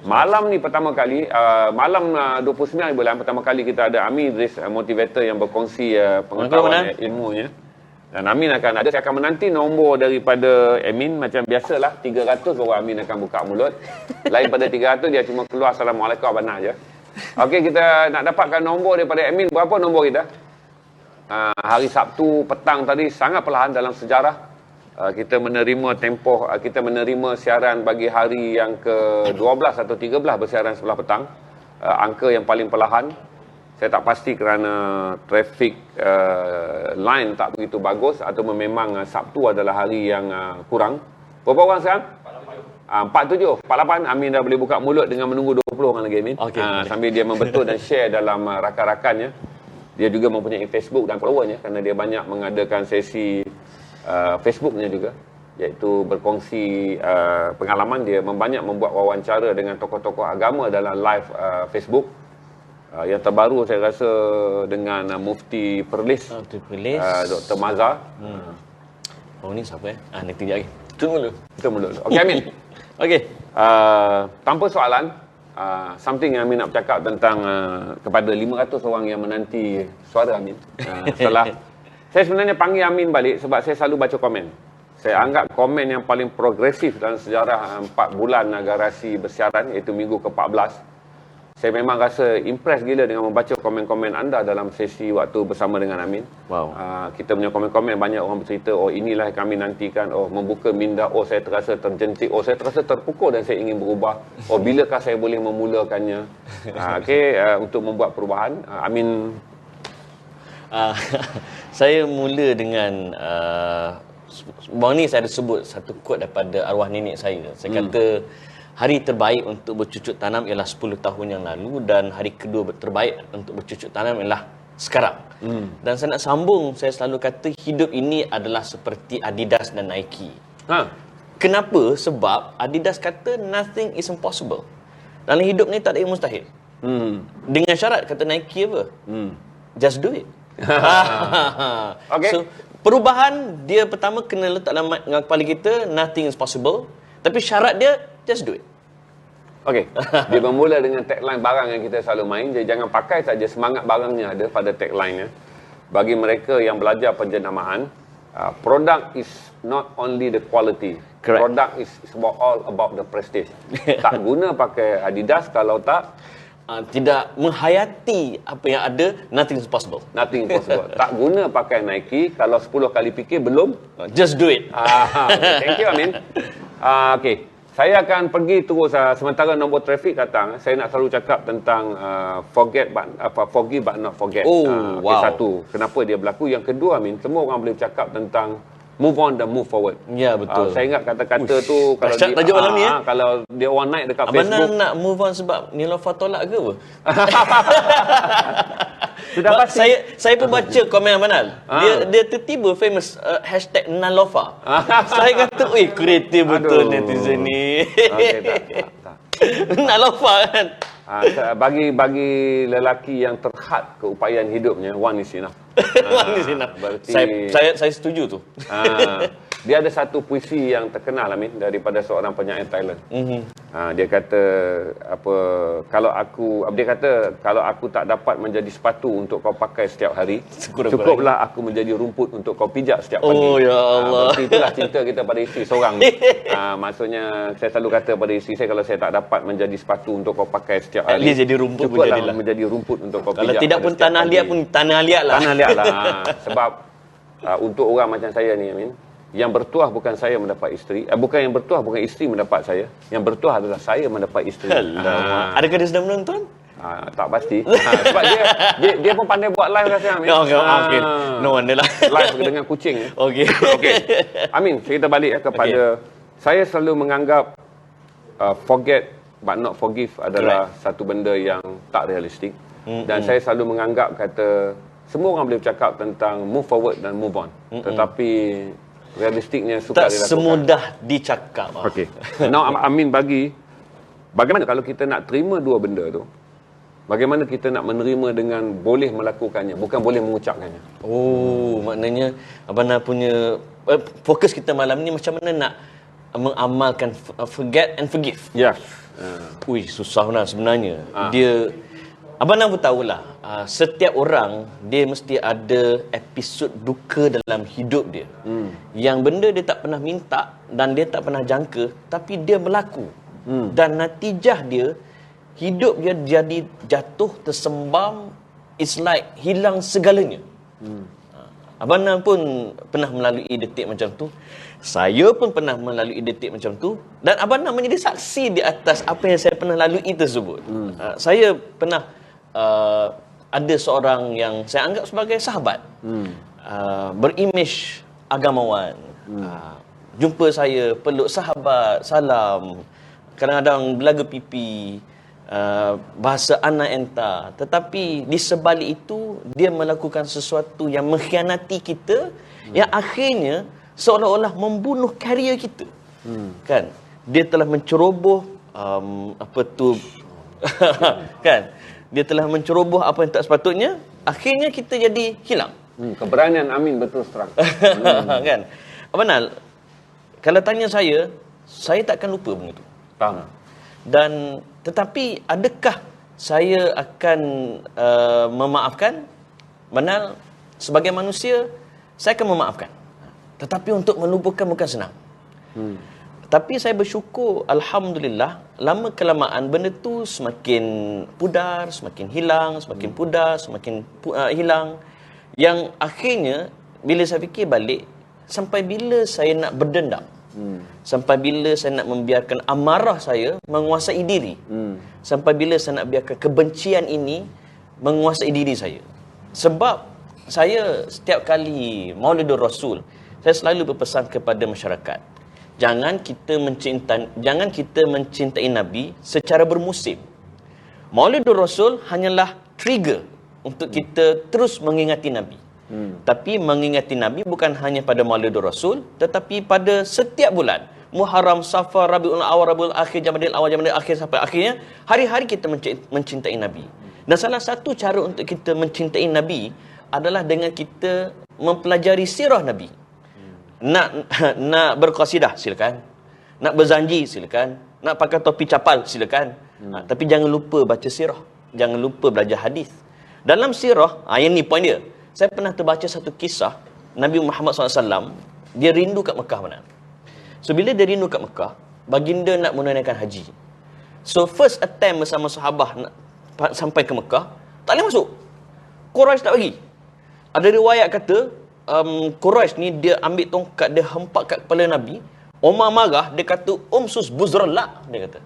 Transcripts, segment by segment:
Malam ni pertama kali, malam 29 bulan pertama kali kita ada Amin Idris, motivator yang berkongsi pengetahuan ilmunya. Dan Amin akan ada, saya akan menanti nombor daripada Amin macam biasalah, 300 baru Amin akan buka mulut. Lain pada 300 dia cuma keluar Assalamualaikum abang je. Okey, kita nak dapatkan nombor daripada Amin. Berapa nombor kita? Hari Sabtu petang tadi sangat perlahan dalam sejarah. Kita menerima tempoh, kita menerima siaran bagi hari yang ke-12 atau 13 bersiaran sebelah petang. Angka yang paling perlahan. Saya tak pasti kerana trafik line tak begitu bagus atau memang Sabtu adalah hari yang kurang. Berapa orang sekarang? 47, 48. Amin dah boleh buka mulut dengan menunggu 20 orang lagi, Amin. Okay, sambil dia membetul dan share dalam rakan-rakannya. Dia juga mempunyai Facebook dan followernya kerana dia banyak mengadakan sesi Facebooknya juga, iaitu berkongsi pengalaman dia, banyak membuat wawancara dengan tokoh-tokoh agama dalam live Facebook. Yang terbaru saya rasa dengan Mufti Perlis, Dr. Mazhar. Oh ni siapa nanti lagi. Tunggu dulu. Okey Amin. Okey. Tanpa soalan, something yang Amin nak bercakap tentang kepada 500 orang yang menanti suara Amin. Setelah saya sebenarnya panggil Amin balik sebab saya selalu baca komen. Saya anggap komen yang paling progresif dalam sejarah 4 bulan garasi bersiaran, iaitu minggu ke-14. Saya memang rasa impress gila dengan membaca komen-komen anda dalam sesi waktu bersama dengan Amin. Wow. Kita punya komen-komen banyak orang bercerita, oh inilah yang kami nantikan, oh membuka minda, oh saya terasa terjentik, oh saya terasa terpukul dan saya ingin berubah, oh bilakah saya boleh memulakannya. Untuk membuat perubahan. Amin. Saya mula dengan baru ni saya ada sebut satu quote daripada arwah nenek saya. Saya kata hari terbaik untuk bercucuk tanam ialah 10 tahun yang lalu dan hari kedua terbaik untuk bercucuk tanam ialah sekarang. Dan saya nak sambung, saya selalu kata hidup ini adalah seperti Adidas dan Nike. Kenapa? Sebab Adidas kata nothing is impossible. Dalam hidup ni tak ada yang mustahil. Dengan syarat kata Nike apa? Just do it. Okay. So perubahan dia pertama kena letak dalam kepala kita, nothing is possible. Tapi syarat dia just do it. Okey. Dia bermula dengan tagline barang yang kita selalu main. Jadi jangan pakai saja semangat barangnya ada pada tagline-nya. Bagi mereka yang belajar penjenamaan, product is not only the quality. Correct. Product is all about the prestige. Tak guna pakai Adidas kalau tak tidak menghayati apa yang ada, nothing is possible. Nothing is possible. Tak guna pakai Nike kalau 10 kali fikir belum. Just do it. Thank you Amin. Okey. Saya akan pergi terus sementara nombor trafik datang. Saya nak selalu cakap tentang forgive but not forget. Wow. Satu, kenapa dia berlaku. Yang kedua Amin, semua orang boleh cakap tentang move on dan move forward. Ya, betul. Saya ingat kata-kata tu kalau tajuk malam ni kalau dia orang naik dekat Abang Facebook. Abang nak move on sebab Niloufar tolak ke apa? Sudah pasti. Saya pun baca komen Abang Nal. Dia tertiba famous hashtag Niloufar. Saya kata, kreatif betul netizen ni. Tak. Niloufar kan. Bagi lelaki yang terhad keupayaan hidupnya, one is enough. One is enough. Berarti, saya setuju tu. Dia ada satu puisi yang terkenal Amin daripada seorang penyair Thailand. Dia kata kalau aku tak dapat menjadi sepatu untuk kau pakai setiap hari, cukuplah aku menjadi rumput untuk kau pijak setiap pagi. Oh ya Allah. Berarti itulah cinta kita pada isteri seorang. Maksudnya saya selalu kata pada isteri saya, kalau saya tak dapat menjadi sepatu untuk kau pakai setiap hari, at least jadi rumput pun jadilah. Menjadi rumput untuk kau kalau pijak. Kalau tidak pun tanah liat pun tanah liat lah. Tanah liat lah. Sebab untuk orang macam saya ni Amin, yang bertuah bukan saya mendapat isteri, bukan yang bertuah bukan isteri mendapat saya, yang bertuah adalah saya mendapat isteri. Adakah dia sedang menonton? Tak pasti. Sebab dia pun pandai buat live rasanya Amin. Okay. No wonder lah. Live dengan kucing. Okey. Amin, kita balik kepada saya selalu menganggap forget but not forgive adalah satu benda yang tak realistik. Dan saya selalu menganggap kata semua orang boleh bercakap tentang move forward dan move on. Tetapi realistiknya sukar tak dilakukan. semudah dicakap. Okey. Now Amin bagaimana kalau kita nak terima dua benda tu? Bagaimana kita nak menerima dengan boleh melakukannya, bukan boleh mengucapkannya? Maknanya Abang Nal punya fokus kita malam ni macam mana nak mengamalkan forget and forgive. Ya. Ui, susah lah sebenarnya. Dia, Abang Nam pun tahulah, setiap orang dia mesti ada episod duka dalam hidup dia. Yang benda dia tak pernah minta dan dia tak pernah jangka, tapi dia berlaku. Dan natijah dia, hidup dia jadi jatuh, tersembam, it's like hilang segalanya. Abang Nam pun pernah melalui detik macam tu. Saya pun pernah melalui detik macam tu. Dan Abang Nam menjadi saksi di atas apa yang saya pernah lalui tersebut. Saya pernah ada seorang yang saya anggap sebagai sahabat. Berimej agamawan. Jumpa saya, peluk sahabat, salam. Kadang-kadang belaga pipi. Bahasa anak entah. Tetapi di sebalik itu dia melakukan sesuatu yang mengkhianati kita, yang akhirnya seolah-olah membunuh karier kita. Kan, dia telah menceroboh kan, dia telah menceroboh apa yang tak sepatutnya, akhirnya kita jadi hilang. Keberanian Amin betul terang. Kan, Abang Nal, kalau tanya saya takkan lupa benda itu. Faham. Dan tetapi adakah saya akan memaafkan? Benar, sebagai manusia saya akan memaafkan. Tetapi untuk melupakan bukan senang. Tapi saya bersyukur, alhamdulillah, lama kelamaan benda tu semakin pudar, semakin hilang, semakin pudar, semakin hilang. Yang akhirnya bila saya fikir balik, sampai bila saya nak berdendam? Sampai bila saya nak membiarkan amarah saya menguasai diri? Sampai bila saya nak biarkan kebencian ini menguasai diri saya? Sebab saya setiap kali Maulidur Rasul, saya selalu berpesan kepada masyarakat, jangan kita mencintai Nabi secara bermusim. Maulidur Rasul hanyalah trigger untuk kita terus mengingati Nabi. Tapi mengingati Nabi bukan hanya pada Maulidur Rasul, tetapi pada setiap bulan. Muharram, Safar, Rabiul Awal, Rabiul Akhir, Jamadil Awal, Jamadil Akhir, sampai akhirnya hari-hari kita mencintai Nabi. Dan salah satu cara untuk kita mencintai Nabi adalah dengan kita mempelajari sirah Nabi. Nak berqasidah silakan, nak berzanji silakan, nak pakai topi capal silakan. Tapi jangan lupa baca sirah, jangan lupa belajar hadis. Dalam sirah, yang ni point dia. Saya pernah terbaca satu kisah Nabi Muhammad SAW, dia rindu kat Mekah mana. So bila dia rindu kat Mekah, baginda nak menunaikan haji. So first attempt bersama sahabah nak sampai ke Mekah, tak boleh masuk. Quraisy tak bagi. Ada riwayat kata Quraisy ni dia ambil tongkat, dia hempak kat kepala Nabi. Umar marah, dia kata umsus buzralak, dia kata.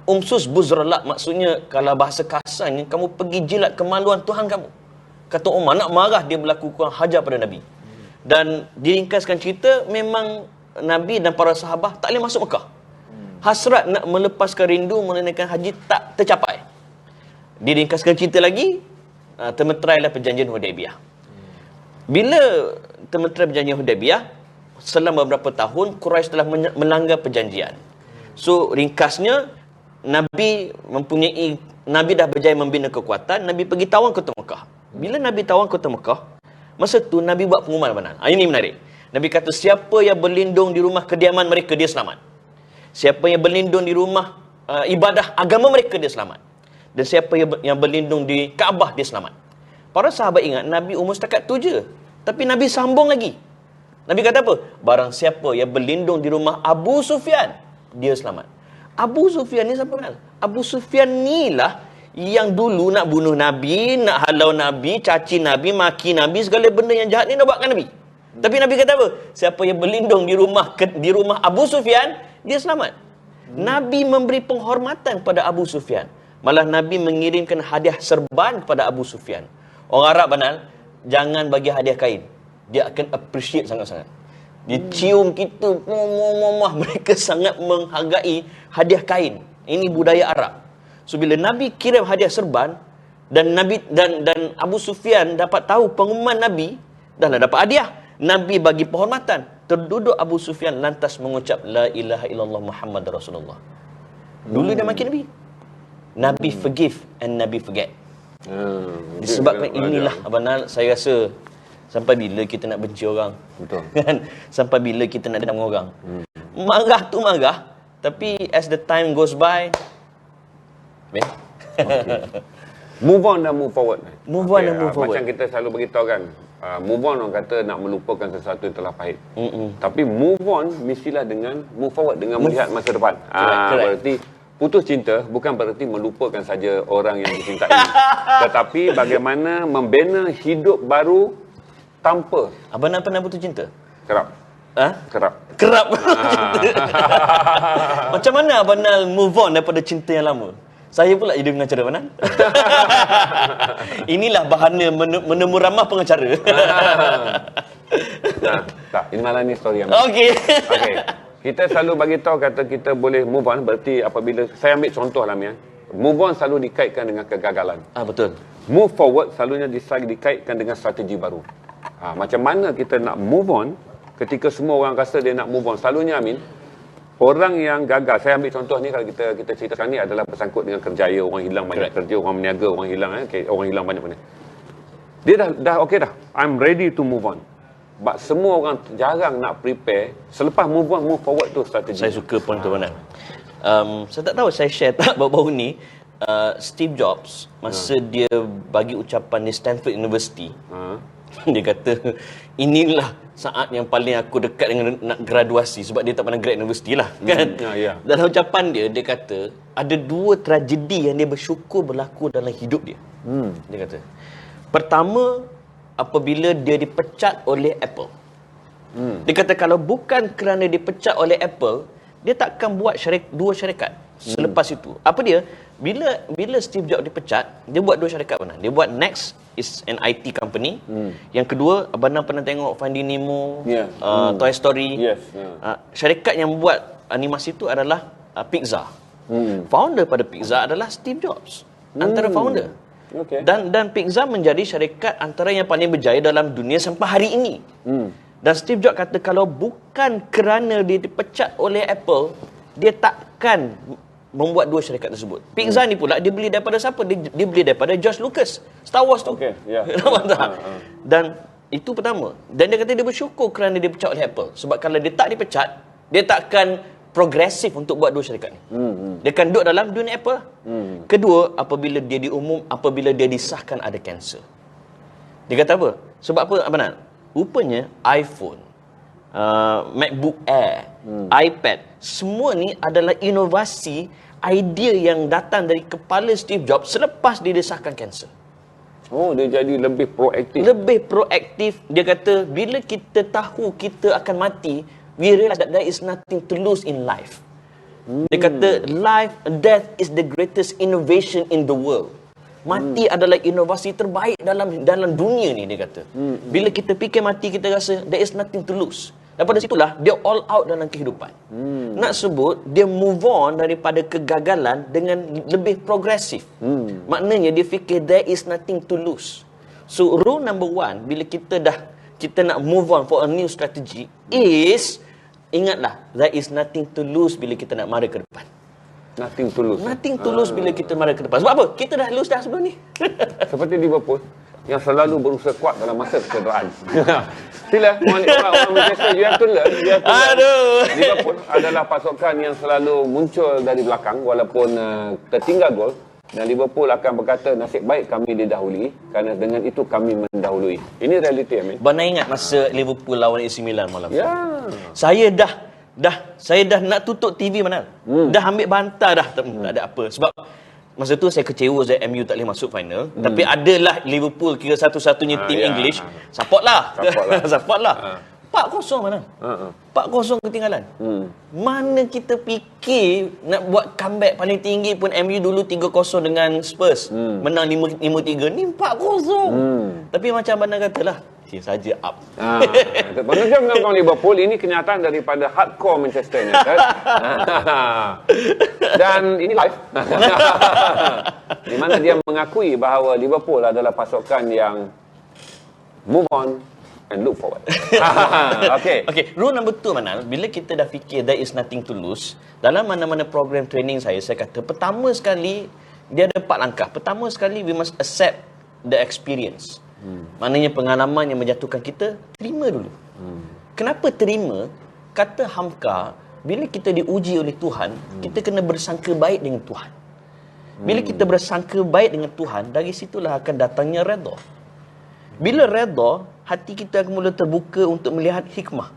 Umsus buzralak maksudnya kalau bahasa kasarnya, kamu pergi jilat kemaluan Tuhan kamu. Kata Umar, nak marah dia berlaku kurang hajar pada Nabi. Dan diringkaskan cerita, memang Nabi dan para sahabat tak boleh masuk Mekah. Hasrat nak melepaskan rindu menunaikan haji tak tercapai. Diringkaskan cerita lagi, termeterailah perjanjian Hudaibiyah. Bila termeterai perjanjian Hudaibiyah, selama beberapa tahun Quraisy telah melanggar perjanjian. So ringkasnya, Nabi dah berjaya membina kekuatan, Nabi pergi tawan kota Mekah. Bila Nabi tawan kota Mekah, masa tu Nabi buat pengumuman benar. Ini menarik. Nabi kata, siapa yang berlindung di rumah kediaman mereka, dia selamat. Siapa yang berlindung di rumah ibadah agama mereka, dia selamat. Dan siapa yang berlindung di Kaabah, dia selamat. Para sahabat ingat, Nabi umur setakat tu je. Tapi Nabi sambung lagi. Nabi kata apa? Barang siapa yang berlindung di rumah Abu Sufyan, dia selamat. Abu Sufyan ni siapa kenal? Abu Sufyan ni lah yang dulu nak bunuh Nabi, nak halau Nabi, caci Nabi, maki Nabi, segala benda yang jahat ni nak buatkan Nabi. Tapi Nabi kata apa? Siapa yang berlindung di rumah Abu Sufyan, dia selamat. Nabi memberi penghormatan pada Abu Sufyan. Malah Nabi mengirimkan hadiah serban kepada Abu Sufyan. Orang Arab banal, jangan bagi hadiah kain. Dia akan appreciate sangat-sangat. Dia cium kita, mereka sangat menghargai hadiah kain. Ini budaya Arab. So bila Nabi kirim hadiah serban dan Abu Sufyan dapat tahu pengumuman Nabi, dah lah dapat hadiah. Nabi bagi penghormatan. Terduduk Abu Sufyan lantas mengucap la ilaha illallah Muhammad Rasulullah. Dulu dia maki Nabi. Nabi forgive and Nabi forget. Disebabkan inilah Abang Nal, saya rasa sampai bila kita nak benci orang. Betul. Kan? Sampai bila kita nak dendam orang. Marah tu marah, tapi as the time goes by, Move on dan move forward. Move on dan move forward. Macam kita selalu beritahu kan, move on orang kata nak melupakan sesuatu yang telah pahit. Tapi move on mestilah dengan move forward, dengan melihat masa depan. Berarti putus cinta bukan berarti melupakan saja orang yang dicintai. Tetapi bagaimana membina hidup baru tanpa. Abang nak pernah putus cinta? Kerap. Kerap. Macam mana Abang Nal move on daripada cinta yang lama? Saya pula jadi pengacara Abang Nal. Inilah bahana menemu ramah pengacara. Tak, ini malah ni story yang Okey. Kita selalu bagi tahu kata kita boleh move on, berarti apabila saya ambil contoh lah ya. Move on selalu dikaitkan dengan kegagalan. Betul. Move forward selalunya dikaitkan dengan strategi baru. Macam mana kita nak move on ketika semua orang rasa dia nak move on? Selalunya Amin, orang yang gagal, saya ambil contoh ni, kalau kita ceritakan ni adalah bersangkut dengan kerjaya, orang hilang banyak kerja, orang meniaga, orang hilang orang hilang banyak mana. Dia dah okey dah. I'm ready to move on. But semua orang jarang nak prepare selepas move on, move forward tu strategi. Saya suka point tu mana. Saya tak tahu saya share tak baru-baru ni, Steve Jobs masa dia bagi ucapan di Stanford University. Dia kata inilah saat yang paling aku dekat dengan nak graduasi, sebab dia tak pernah grad universiti lah kan. Dalam ucapan dia kata ada 2 tragedi yang dia bersyukur berlaku dalam hidup dia. Dia kata pertama, apabila dia dipecat oleh Apple. Dia kata kalau bukan kerana dipecat oleh Apple, dia takkan buat 2 syarikat selepas itu. Apa dia? Bila Steve Jobs dipecat, dia buat 2 syarikat mana? Dia buat Next, is an IT company. Yang kedua, Abang pernah tengok Finding Nemo, Toy Story. Syarikat yang buat animasi itu adalah Pixar. Founder pada Pixar adalah Steve Jobs, antara founder. Dan Pixar menjadi syarikat antara yang paling berjaya dalam dunia sampai hari ini. Dan Steve Jobs kata kalau bukan kerana dia dipecat oleh Apple, dia takkan membuat 2 syarikat tersebut. Pixar ni pula dia beli daripada siapa? Dia beli daripada George Lucas, Star Wars tu. Dan itu pertama. Dan dia kata dia bersyukur kerana dia dipecat oleh Apple, sebab kalau dia tak dipecat, dia takkan progresif untuk buat 2 syarikat ni. Dia akan duduk dalam dunia Apple. Kedua, apabila dia disahkan ada kanser. Dia kata apa? Sebab apa Abang Nal? Rupanya iPhone, MacBook Air, iPad, semua ni adalah inovasi, idea yang datang dari kepala Steve Jobs selepas dia disahkan kanser. Dia jadi lebih proaktif. Dia kata bila kita tahu kita akan mati, we realize that there is nothing to lose in life. Dia kata death is the greatest innovation in the world. Mati adalah inovasi terbaik dalam dunia ni, dia kata. Bila kita fikir mati, kita rasa there is nothing to lose. Daripada situlah dia all out dalam kehidupan. Nak sebut dia move on daripada kegagalan dengan lebih progresif. Maknanya dia fikir there is nothing to lose. So rule number 1 bila kita nak move on for a new strategy is, ingatlah, there is nothing to lose bila kita nak mara ke depan. Nothing to lose Bila kita mara ke depan. Sebab apa? Kita dah lose dah sebelum ni. Seperti Liverpool yang selalu berusaha kuat dalam masa kecederaan. Sila, orang Manchester, you have to learn. Liverpool adalah pasukan yang selalu muncul dari belakang walaupun tertinggal gol. Dan Liverpool akan berkata, nasib baik kami didahului kerana dengan itu kami mendahului. Ini realiti, Amin. Bana ingat masa Liverpool lawan AC Milan malam. Saya dah nak tutup TV mana. Dah ambil bantal dah. Tak ada apa. Sebab masa tu saya kecewa saya MU tak boleh masuk final. Tapi adalah Liverpool kira satu-satunya tim English. Support lah. 4-0 mana? 4-0 ketinggalan. Mana kita fikir nak buat comeback paling tinggi pun MU dulu 3-0 dengan Spurs. Menang 5-3. Ni 4-0. Tapi macam Abang katalah, saja up. Menunjukkan dengan Liverpool, ini kenyataan daripada hardcore Manchester United. Dan ini live. Di mana dia mengakui bahawa Liverpool adalah pasukan yang move on and look forward. Okay. Rule number 2 Manal, bila kita dah fikir there is nothing to lose, dalam mana-mana program training saya kata pertama sekali dia ada 4 langkah. Pertama sekali we must accept the experience. Maknanya pengalaman yang menjatuhkan kita, terima dulu. Kenapa terima? Kata Hamka, bila kita diuji oleh Tuhan, kita kena bersangka baik dengan Tuhan. Bila kita bersangka baik dengan Tuhan, dari situlah akan datangnya redha. Bila redha, hati kita akan mula terbuka untuk melihat hikmah.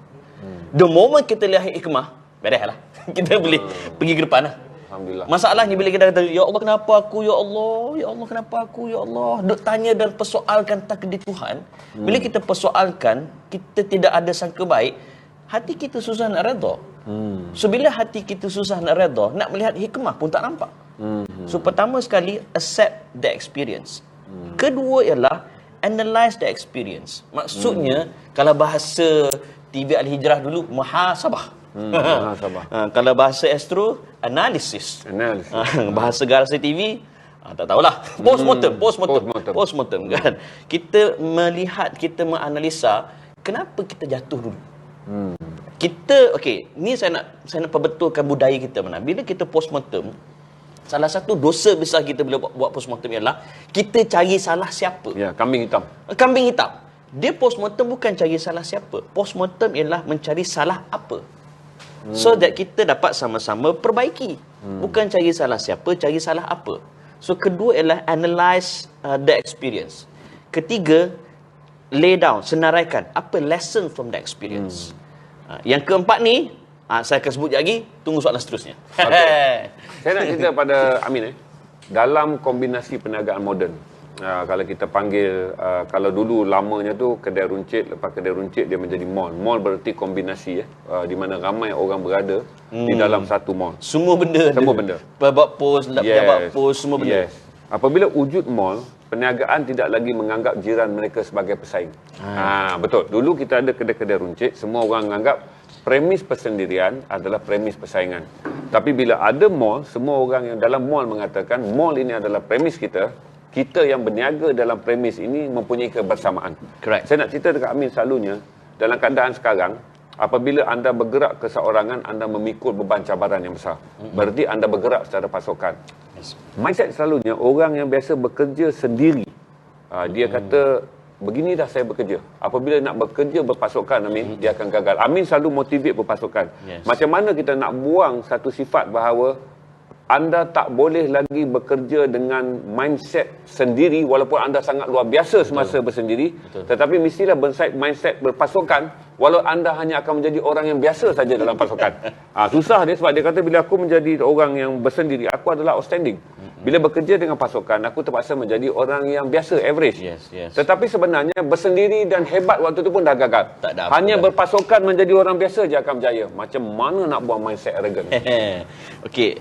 The moment kita lihat hikmah, beres lah. Kita boleh pergi ke depan lah. Alhamdulillah. Masalahnya bila kita kata, ya Allah kenapa aku, ya Allah, ya Allah kenapa aku, ya Allah, duk tanya dan persoalkan takdir Tuhan. Bila kita persoalkan, kita tidak ada sangka baik, hati kita susah nak redha. So bila hati kita susah nak redha, nak melihat hikmah pun tak nampak. So pertama sekali, accept the experience. Kedua ialah analyze the experience. Maksudnya kalau bahasa TV Al-Hijrah dulu, muhasabah. Kalau bahasa Astro, analisis. Bahasa Garasi TV, tak tahulah. Postmortem kan. Kita melihat, kita menganalisa kenapa kita jatuh dulu. Kita, okey, ni saya nak perbetulkan budaya kita mana. Bila kita postmortem, salah satu dosa besar kita bila buat postmortem ialah kita cari salah siapa. Ya, kambing hitam. Kambing hitam. Dia postmortem bukan cari salah siapa. Postmortem ialah mencari salah apa. So that kita dapat sama-sama perbaiki. Bukan cari salah siapa, cari salah apa. So kedua ialah analyze the experience. Ketiga, lay down, senaraikan apa lesson from the experience. Yang keempat ni, saya akan sebut lagi, tunggu soalan seterusnya. Okay. Saya nak cerita pada Amin dalam kombinasi perniagaan moden. Kalau kita panggil, kalau dulu lamanya tu kedai runcit, lepas kedai runcit dia menjadi mall. Mall berarti kombinasi di mana ramai orang berada di dalam satu mall. Semua benda. Pejabat pos, pejabat pos, semua benda. Yes. Apabila wujud mall, perniagaan tidak lagi menganggap jiran mereka sebagai pesaing. Betul. Dulu kita ada kedai-kedai runcit, semua orang menganggap premis persendirian adalah premis persaingan. Tapi bila ada mall, semua orang yang dalam mall mengatakan mall ini adalah premis kita. Kita yang berniaga dalam premis ini mempunyai kebersamaan. Correct. Saya nak cerita dekat Amin selalunya, dalam keadaan sekarang, apabila anda bergerak keseorangan, anda memikul beban cabaran yang besar. Berarti anda bergerak secara pasokan. Yes. Mindset selalunya, orang yang biasa bekerja sendiri, dia kata, begini dah saya bekerja. Apabila nak bekerja berpasokan, Amin, dia akan gagal. Amin selalu motivate berpasokan. Yes. Macam mana kita nak buang satu sifat bahawa anda tak boleh lagi bekerja dengan mindset sendiri walaupun anda sangat luar biasa semasa bersendiri. Tetapi mestilah mindset berpasokan walau anda hanya akan menjadi orang yang biasa saja dalam pasokan. Susah dia sebab dia kata bila aku menjadi orang yang bersendiri, aku adalah outstanding. Bila bekerja dengan pasokan, aku terpaksa menjadi orang yang biasa, average. Yes. Tetapi sebenarnya bersendiri dan hebat waktu itu pun dah gagal. Hanya berpasokan menjadi orang biasa je akan berjaya. Macam mana nak buang mindset arrogant? Okey,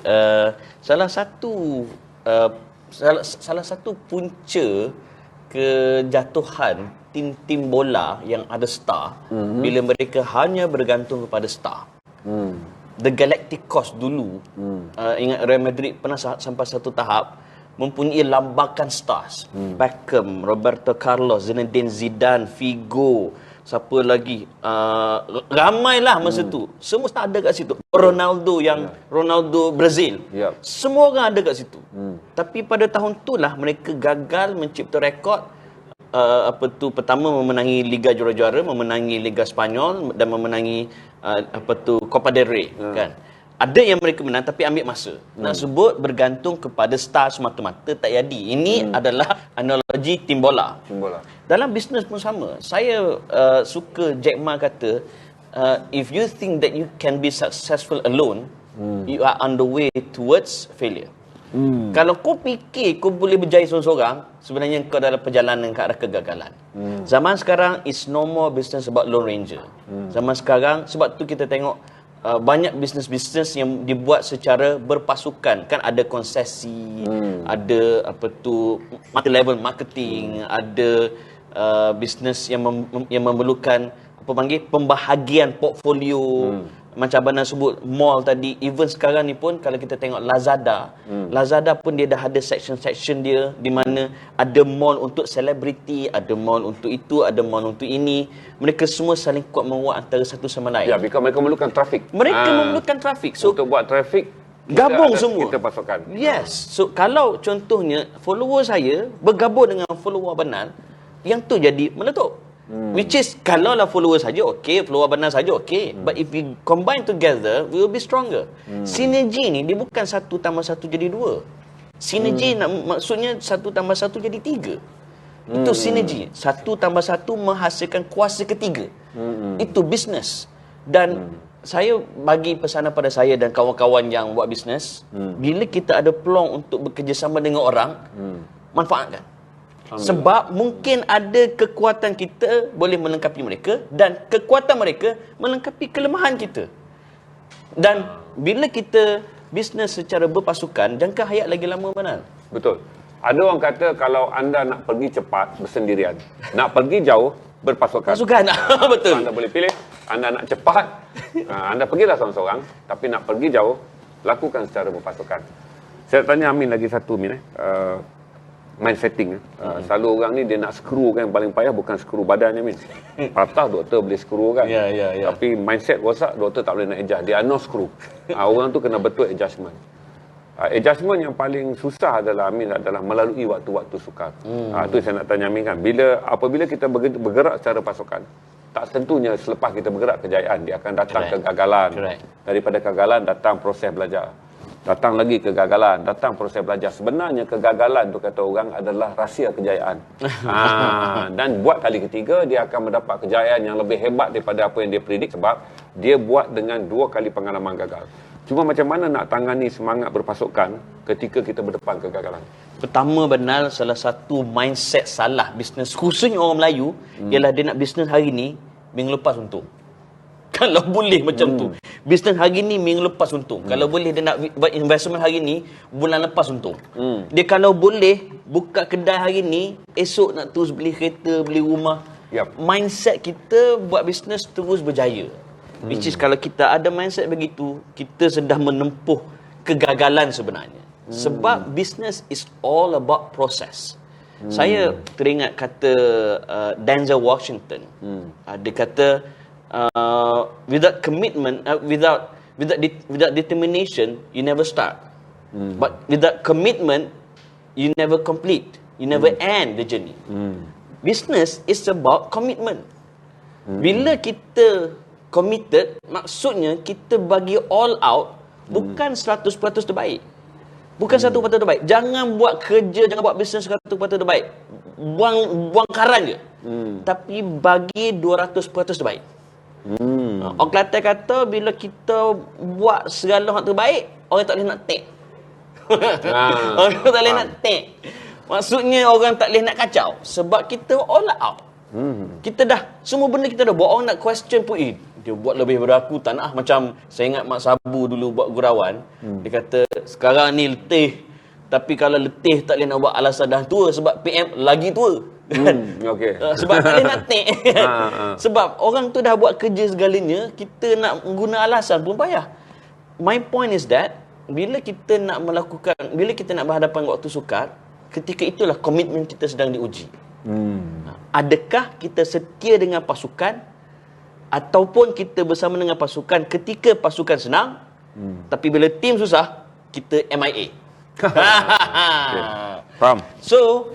salah satu punca kejatuhan tim-tim bola yang ada star bila mereka hanya bergantung kepada star. The Galacticos dulu, ingat Real Madrid pernah sampai satu tahap mempunyai lambakan stars. Beckham, Roberto Carlos, Zinedine Zidane, Figo, siapa lagi? Ramailah masa tu. Semua tak ada kat situ. Ronaldo Ronaldo Brazil. Semua orang ada kat situ. Tapi pada tahun tu lah mereka gagal mencipta rekod pertama memenangi Liga Juara-Juara, memenangi Liga Spanyol dan memenangi Copa del Rey, kan. Ada yang mereka menang tapi ambil masa. Nak sebut bergantung kepada star semata-mata tak jadi. Ini adalah analogi tim bola. Dalam bisnes pun sama. Saya suka Jack Ma kata, if you think that you can be successful alone, you are on the way towards failure. Kalau kau fikir kau boleh berjaya seorang-seorang, sebenarnya kau dalam perjalanan ke arah kegagalan. Zaman sekarang is no more business about Lone Ranger. Zaman sekarang, sebab tu kita tengok banyak bisnes-bisnes yang dibuat secara berpasukan. Kan ada konsesi, ada multi-level marketing, ada bisnes yang memerlukan pembahagian portfolio. Macam abang sebut mall tadi, even sekarang ni pun kalau kita tengok Lazada, Lazada pun dia dah ada section-section dia di mana ada mall untuk selebriti, ada mall untuk itu, ada mall untuk ini. Mereka semua saling kuat menguat antara satu sama lain. Ya, mereka memerlukan trafik. Mereka memerlukan trafik. So untuk buat trafik gabung semua. Kita pasokan. Yes. So kalau contohnya follower saya bergabung dengan follower Banan, yang tu jadi meletup. Which is, kalau lah follower saja okey, follower benar saja okey. But if we combine together, we will be stronger. Sinergi ni dia bukan 1+1 jadi 2. Sinergi maksudnya 1+1 jadi 3. Itu sinergi. 1+1 menghasilkan kuasa ketiga. Itu bisnes. Dan saya bagi pesanan pada saya dan kawan-kawan yang buat bisnes, bila kita ada peluang untuk bekerjasama dengan orang, manfaatkan. Sebab mungkin ada kekuatan kita boleh melengkapi mereka dan kekuatan mereka melengkapi kelemahan kita. Dan bila kita bisnes secara berpasukan, jangka hayat lagi lama mana? Betul. Ada orang kata kalau anda nak pergi cepat bersendirian, nak pergi jauh berpasukan. Pasukan. Betul. Anda boleh pilih. Anda nak cepat, anda pergilah seorang-seorang. Tapi nak pergi jauh, lakukan secara berpasukan. Saya tanya Amin lagi satu, Min. Mind setting. Selalu orang ni dia nak skru kan, yang paling payah bukan skru badannya, Min. Patah doktor boleh skru kan. Ya. Tapi mindset rosak, doktor tak boleh nak adjust. Dia no skru. Orang tu kena betul adjustment. Adjustment yang paling susah adalah, Amin, adalah melalui waktu-waktu sukar. Itu saya nak tanya Amin kan. Apabila kita bergerak secara pasukan, tak tentunya selepas kita bergerak kejayaan, dia akan datang kegagalan. Daripada kegagalan datang proses belajar. Datang lagi kegagalan, datang proses belajar. Sebenarnya kegagalan tu kata orang adalah rahsia kejayaan. Dan buat kali ketiga, dia akan mendapat kejayaan yang lebih hebat daripada apa yang dia predik sebab dia buat dengan 2 kali pengalaman gagal. Cuma macam mana nak tangani semangat berpasukan ketika kita berdepan kegagalan? Pertama benar, salah satu mindset salah bisnes, khususnya orang Melayu, ialah dia nak bisnes hari ni, minggu lepas untung. Kalau boleh macam tu. Bisnes hari ni, minggu lepas untung. Kalau boleh dia nak buat investment hari ni, bulan lepas untung. Dia kalau boleh buka kedai hari ni, esok nak terus beli kereta, beli rumah. Mindset kita buat bisnes terus berjaya. Which is kalau kita ada mindset begitu, kita sedang menempuh kegagalan sebenarnya. Sebab business is all about process. Saya teringat kata Denzel Washington. Dia kata without commitment, without determination, you never start. But without commitment, you never complete. You never end the journey. Business is about commitment. Bila kita committed, maksudnya kita bagi all out, bukan 100% terbaik. Bukan 100% terbaik. Jangan buat kerja, jangan buat bisnes 100% terbaik. Buang karan je. Tapi bagi 200% terbaik. Orang Kelantan kata bila kita buat segala yang terbaik, orang tak boleh nak take. Orang tak boleh nak take. Maksudnya orang tak boleh nak kacau sebab kita all out. Kita dah, semua benda kita dah buat. Orang nak question pun, dia buat lebih daripada aku, tak nak. Macam saya ingat Mak Sabu dulu buat gurauan, dia kata sekarang ni letih, tapi kalau letih tak boleh nak buat alasan dah tua sebab PM lagi tua. Sebab tak boleh nak take. Sebab orang tu dah buat kerja segalanya, kita nak guna alasan pun payah. My point is that bila kita nak melakukan, bila kita nak berhadapan waktu sukar, ketika itulah komitmen kita sedang diuji. Adakah kita setia dengan pasukan ataupun kita bersama dengan pasukan ketika pasukan senang, tapi bila tim susah kita MIA. Faham. So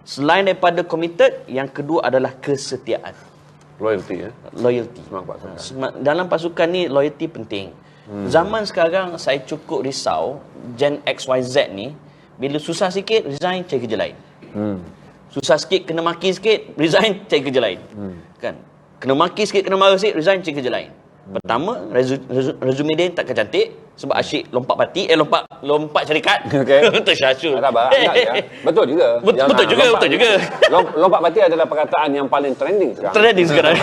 selain daripada committed, yang kedua adalah kesetiaan. Loyalty. Loyalty. Dalam pasukan ni loyalty penting. Zaman sekarang saya cukup risau Gen XYZ ni, bila susah sikit resign, cari kerja lain. Susah sikit, kena maki sikit, resign, cari kerja lain. Kan? Kena maki sikit, kena marah sikit, resign, cari kerja lain. Pertama, resume dia takkan cantik sebab asyik lompat parti, lompat syarikat. Tersyasyu. Betul juga. Betul juga. Lompat parti adalah perkataan yang paling trending sekarang.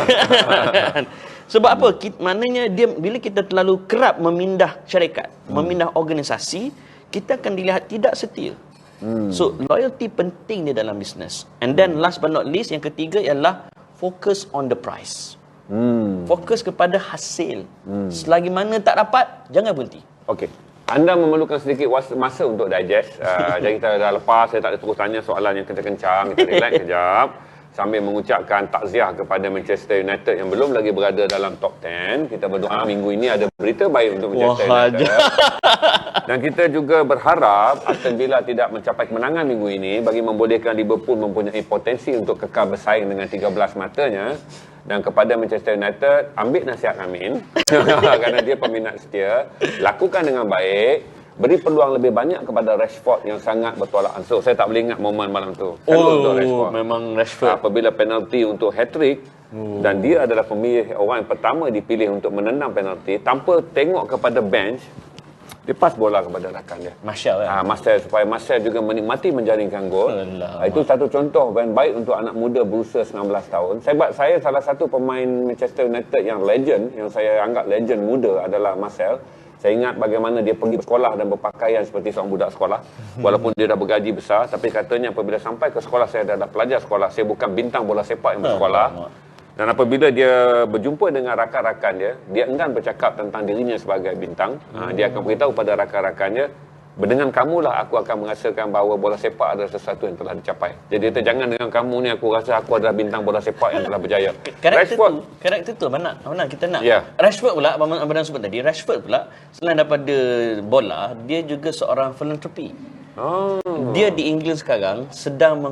Sebab apa? Maknanya dia, bila kita terlalu kerap memindah syarikat, memindah organisasi, kita akan dilihat tidak setia. So loyalty penting dia dalam bisnes. And then last but not least, yang ketiga ialah focus on the price. Fokus kepada hasil. Selagi mana tak dapat, jangan berhenti. Okey. Anda memerlukan sedikit masa untuk digest. Jadi kita dah lepas, saya tak ada terus tanya soalan yang kencang-kencang. Kita relax kejap sambil mengucapkan takziah kepada Manchester United yang belum lagi berada dalam top 10. Kita berdoa minggu ini ada berita baik untuk Manchester United. Dan kita juga berharap Aston Villa tidak mencapai kemenangan minggu ini bagi membolehkan Liverpool mempunyai potensi untuk kekal bersaing dengan 13 matanya. Dan kepada Manchester United, ambil nasihat Amin kerana dia peminat setia, lakukan dengan baik, beri peluang lebih banyak kepada Rashford yang sangat bertolak ansur. Saya tak boleh ingat momen malam tu. Untuk Rashford. Memang Rashford. Apabila penalti untuk hat-trick, dan dia adalah pemilih orang yang pertama dipilih untuk menendang penalti tanpa tengok kepada bench, dia pas bola kepada rakan dia. Martial kan? Martial, supaya Martial juga menikmati menjaringkan gol. Itu satu contoh yang baik untuk anak muda berusia 19 tahun. Sebab saya salah satu pemain Manchester United yang legend, yang saya anggap legend muda adalah Martial. Saya ingat bagaimana dia pergi bersekolah dan berpakaian seperti seorang budak sekolah. Walaupun dia dah bergaji besar, tapi katanya apabila sampai ke sekolah, saya dah pelajar sekolah, saya bukan bintang bola sepak yang bersekolah. Dan apabila dia berjumpa dengan rakan-rakan dia enggan bercakap tentang dirinya sebagai bintang. Dia akan beritahu pada rakan-rakannya, dengan kamulah aku akan merasakan bahawa bola sepak adalah sesuatu yang telah dicapai. Jadi dia jangan dengan kamu ni aku rasa aku adalah bintang bola sepak yang telah berjaya. Karakter tu mana kita nak. Rashford pula, Abang sebut tadi, Rashford pula selain daripada bola, dia juga seorang filantropi. Dia di England sekarang sedang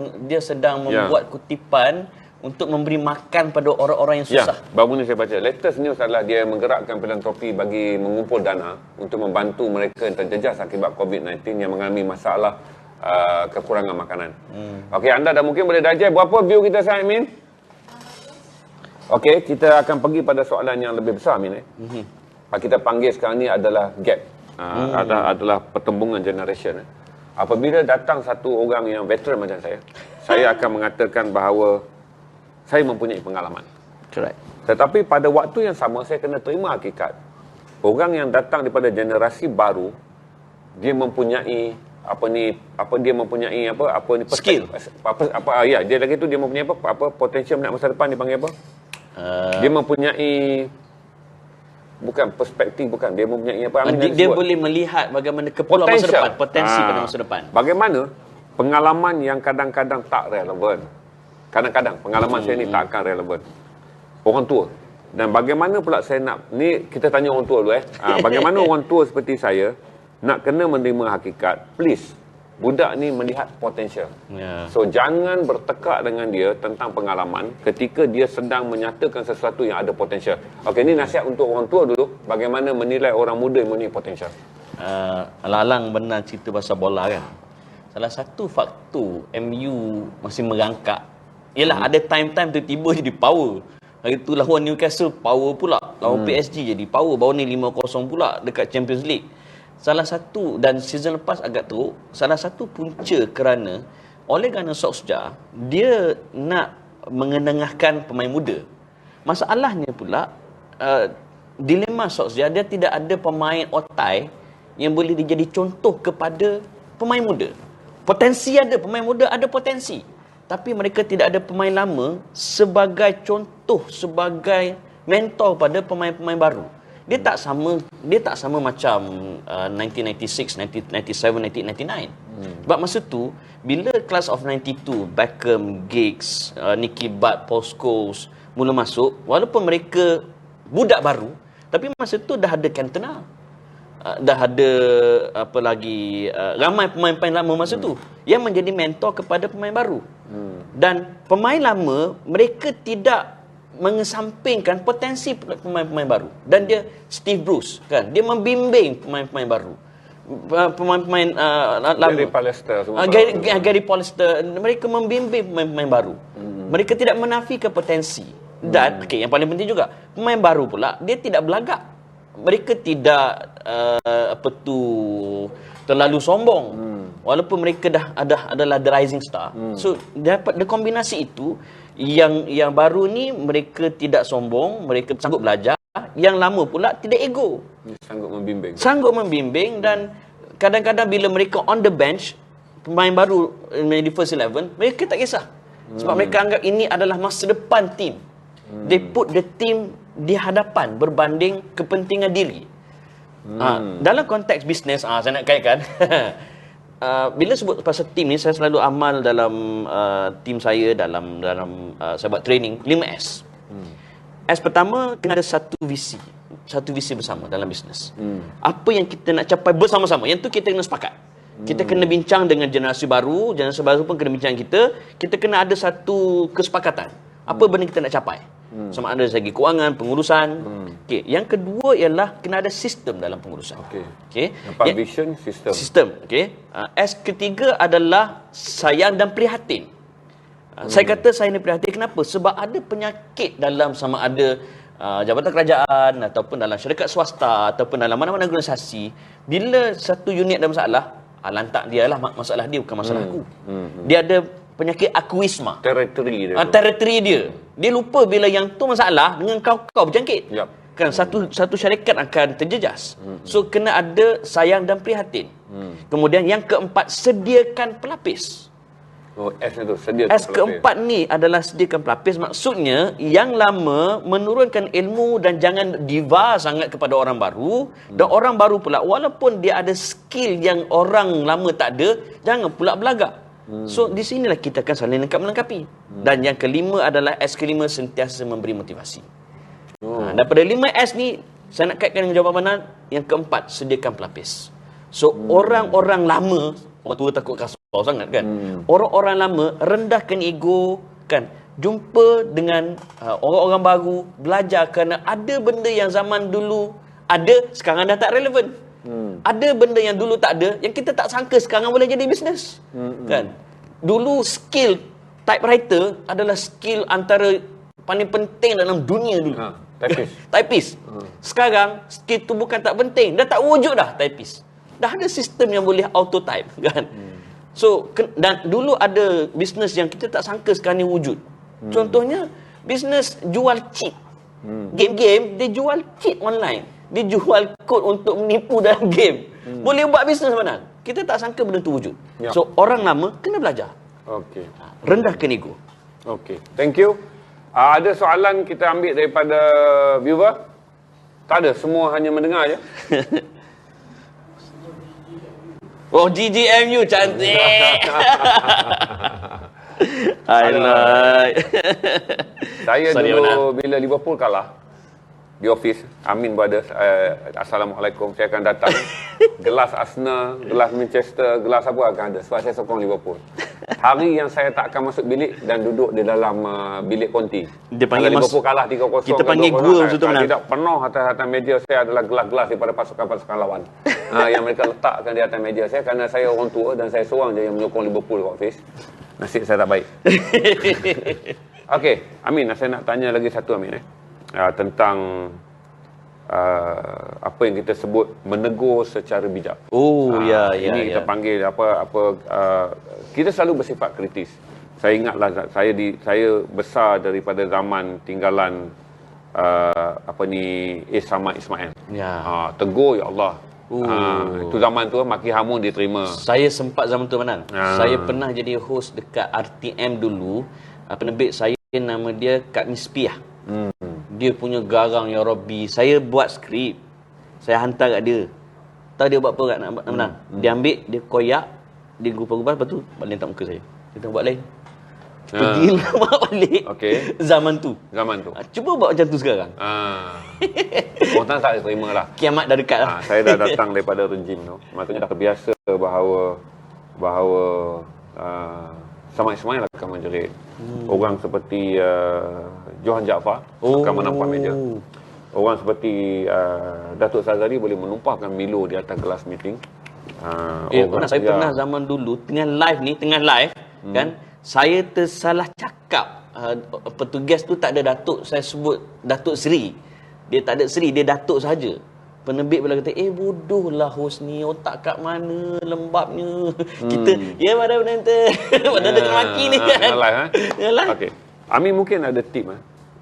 membuat kutipan untuk memberi makan pada orang-orang yang susah. Baru ni saya baca. Latest news adalah dia menggerakkan filantropi bagi mengumpul dana untuk membantu mereka yang terjejas akibat COVID-19 yang mengalami masalah kekurangan makanan. Okey, anda dah mungkin boleh digest. Berapa view kita sekarang, Min? Okey, kita akan pergi pada soalan yang lebih besar, Min. Kita panggil sekarang ni adalah gap. Adalah pertembungan generation. Apabila datang satu orang yang veteran macam saya akan mengatakan bahawa saya mempunyai pengalaman. Correct. Tetapi pada waktu yang sama saya kena terima hakikat. Orang yang datang daripada generasi baru, dia mempunyai skill. Dia lagi tu dia mempunyai potential nak masa depan dipanggil apa? Dia mempunyai bukan perspektif, dia mempunyai apa? Dia boleh melihat bagaimana keperluan masa depan, potensi pada masa depan. Bagaimana pengalaman yang kadang-kadang tak relevan. Kadang-kadang pengalaman saya ni tak akan relevan. Orang tua. Dan bagaimana pula saya nak, ni kita tanya orang tua dulu bagaimana orang tua seperti saya nak kena menerima hakikat. Please, budak ni melihat potensial. So jangan bertekak dengan dia tentang pengalaman ketika dia sedang menyatakan sesuatu yang ada potensial. Okey, ni nasihat untuk orang tua dulu, bagaimana menilai orang muda yang mempunyai potensial. Alang-alang benar cerita pasal bola kan. Salah satu faktor MU masih merangkak ialah ada time-time tiba-tiba jadi power. Hari tu lawan Newcastle power pula. Lawan PSG jadi power. Baru ni 5-0 pula dekat Champions League. Salah satu, dan season lepas agak teruk, salah satu punca kerana Ole Gunnar Solskjaer dia nak mengenengahkan pemain muda. Masalahnya pula dilema Solskjaer, dia tidak ada pemain otai yang boleh dijadi contoh kepada pemain muda. Potensi ada, pemain muda ada potensi. Tapi mereka tidak ada pemain lama sebagai contoh, sebagai mentor pada pemain-pemain baru. Dia tak sama macam 1996, 1997, 1999. Sebab masa tu bila class of 92, Beckham, Giggs, Nicky Butt, Paul Scholes mula masuk, walaupun mereka budak baru, tapi masa tu dah ada Cantona. Dah ada ramai pemain-pemain lama masa tu yang menjadi mentor kepada pemain baru. Dan pemain lama mereka tidak mengesampingkan potensi pemain-pemain baru. Dan dia Steve Bruce kan, dia membimbing pemain-pemain baru. Pemain-pemain lama. Gary Pallister, mereka membimbing pemain-pemain baru. Mereka tidak menafikan potensi. Dan yang paling penting juga, pemain baru pula dia tidak belagak. Mereka tidak terlalu sombong. Walaupun mereka adalah the rising star. So dapat kombinasi itu, yang baru ni mereka tidak sombong, mereka sanggup belajar. Yang lama pula tidak ego. Sanggup membimbing dan kadang-kadang bila mereka on the bench, pemain baru di first 11, mereka tak kisah. Sebab mereka anggap ini adalah masa depan team. They put the team di hadapan berbanding kepentingan diri. Dalam konteks bisnes, saya nak kaitkan. Bila sebut pasal team ni, saya selalu amal dalam team saya, dalam saya buat training 5S. S pertama, kena ada satu visi bersama dalam bisnes. Apa yang kita nak capai bersama-sama, yang tu kita kena sepakat. Kita kena bincang dengan generasi baru pun kena bincang kita kena ada satu kesepakatan. Apa benda kita nak capai. Sama ada dari segi kewangan, pengurusan. Okey, yang kedua ialah kena ada sistem dalam pengurusan. Okey. Nampak vision, Sistem. Okey. S ketiga adalah sayang dan prihatin. Saya kata sayang dan prihatin kenapa? Sebab ada penyakit dalam sama ada jabatan kerajaan ataupun dalam syarikat swasta ataupun dalam mana-mana organisasi. Bila satu unit ada masalah, lantak dia lah masalah dia, bukan masalah aku. Dia ada penyakit akuisma. Territory dia. Territory dia. Dia lupa bila yang tu masalah dengan kau berjangkit. Kan satu syarikat akan terjejas. So kena ada sayang dan prihatin. Kemudian yang keempat, sediakan pelapis. S itu sediakan S keempat ni adalah sediakan pelapis. Maksudnya yang lama menurunkan ilmu dan jangan diva sangat kepada orang baru. Dan orang baru pula walaupun dia ada skill yang orang lama tak ada, jangan pula belagak. So di sinilah kita akan saling melengkapi. Dan yang kelima adalah S kelima, sentiasa memberi motivasi. Daripada 5S ni saya nak kaitkan dengan jawapan yang keempat, sediakan pelapis. So orang-orang lama, orang tua takut kasar sangat kan. Orang-orang lama rendahkan ego kan. Jumpa dengan orang-orang baru, belajar kerana ada benda yang zaman dulu ada, sekarang dah tak relevan. Ada benda yang dulu tak ada, yang kita tak sangka sekarang boleh jadi bisnes. Kan? Dulu skill typewriter adalah skill antara paling penting dalam dunia dulu. Typist. Sekarang skill tu bukan tak penting, dah tak wujud dah typist. Dah ada sistem yang boleh auto type kan. So dan dulu ada bisnes yang kita tak sangka sekarang ni wujud. Contohnya bisnes jual cheat. Game-game dia jual cheat online. Dia jual kod untuk menipu dalam game. Boleh buat bisnes mana? Kita tak sangka benda tu wujud. So orang lama kena belajar. Rendahkan ego. Thank you. Ada soalan kita ambil daripada viewer? Tak ada, semua hanya mendengar je. Oh, GGMU cantik. I like. Saya dulu bila Liverpool kalah di office, Amin brother, Assalamualaikum, saya akan datang. Gelas Arsenal, gelas Manchester, gelas apa akan ada. Sebab saya sokong Liverpool. Hari yang saya tak akan masuk bilik dan duduk di dalam bilik konti. Dia panggil Liverpool kalah 3-0. Kita panggil gua macam tu menang. Tidak, penuh atas meja saya adalah gelas-gelas daripada pasukan-pasukan lawan. Yang mereka letakkan di atas meja saya kerana saya orang tua dan saya seorang je yang menyokong Liverpool kat office. Nasib saya tak baik. Okey, Amin, saya nak tanya lagi satu Amin tentang apa yang kita sebut menegur secara bijak. Ini kita panggil kita selalu bersifat kritis. Saya ingatlah saya besar daripada zaman tinggalan Samad Ismail. Tegur ya Allah. Itu zaman tu maki hamun diterima. Saya sempat zaman tu Manan. Saya pernah jadi host dekat RTM dulu. Penerbit saya nama dia Kak Mispiah. Dia punya garang ya Rabbi. Saya buat skrip, saya hantar kat dia. Tahu dia buat apa kat nak menang? Dia ambil, dia koyak, dia gubah-gubah, lepas tu balik tak muka saya. Kita buat lain. Pergilah buat balik. Zaman tu. Cuba buat macam tu sekarang. Orang tak terima lah. Kiamat dah dekat lah. Saya dah datang daripada rejim tu. Maksudnya dah terbiasa bahawa Samad Ismail akan menjerit. Orang seperti Johan Jaafar akan menampak meja. Orang seperti Datuk Sazali boleh menumpahkan Milo di atas kelas meeting. Saya pernah zaman dulu tengah live kan, saya tersalah cakap. Petugas tu tak ada Datuk, saya sebut Datuk Seri. Dia tak ada Seri, dia Datuk saja. Penerbit bila kata, bodoh lah host ni, otak kat mana, lembabnya. Kita, pada benda tu. Pada termaki ni kan. Okey. Amin mungkin ada tip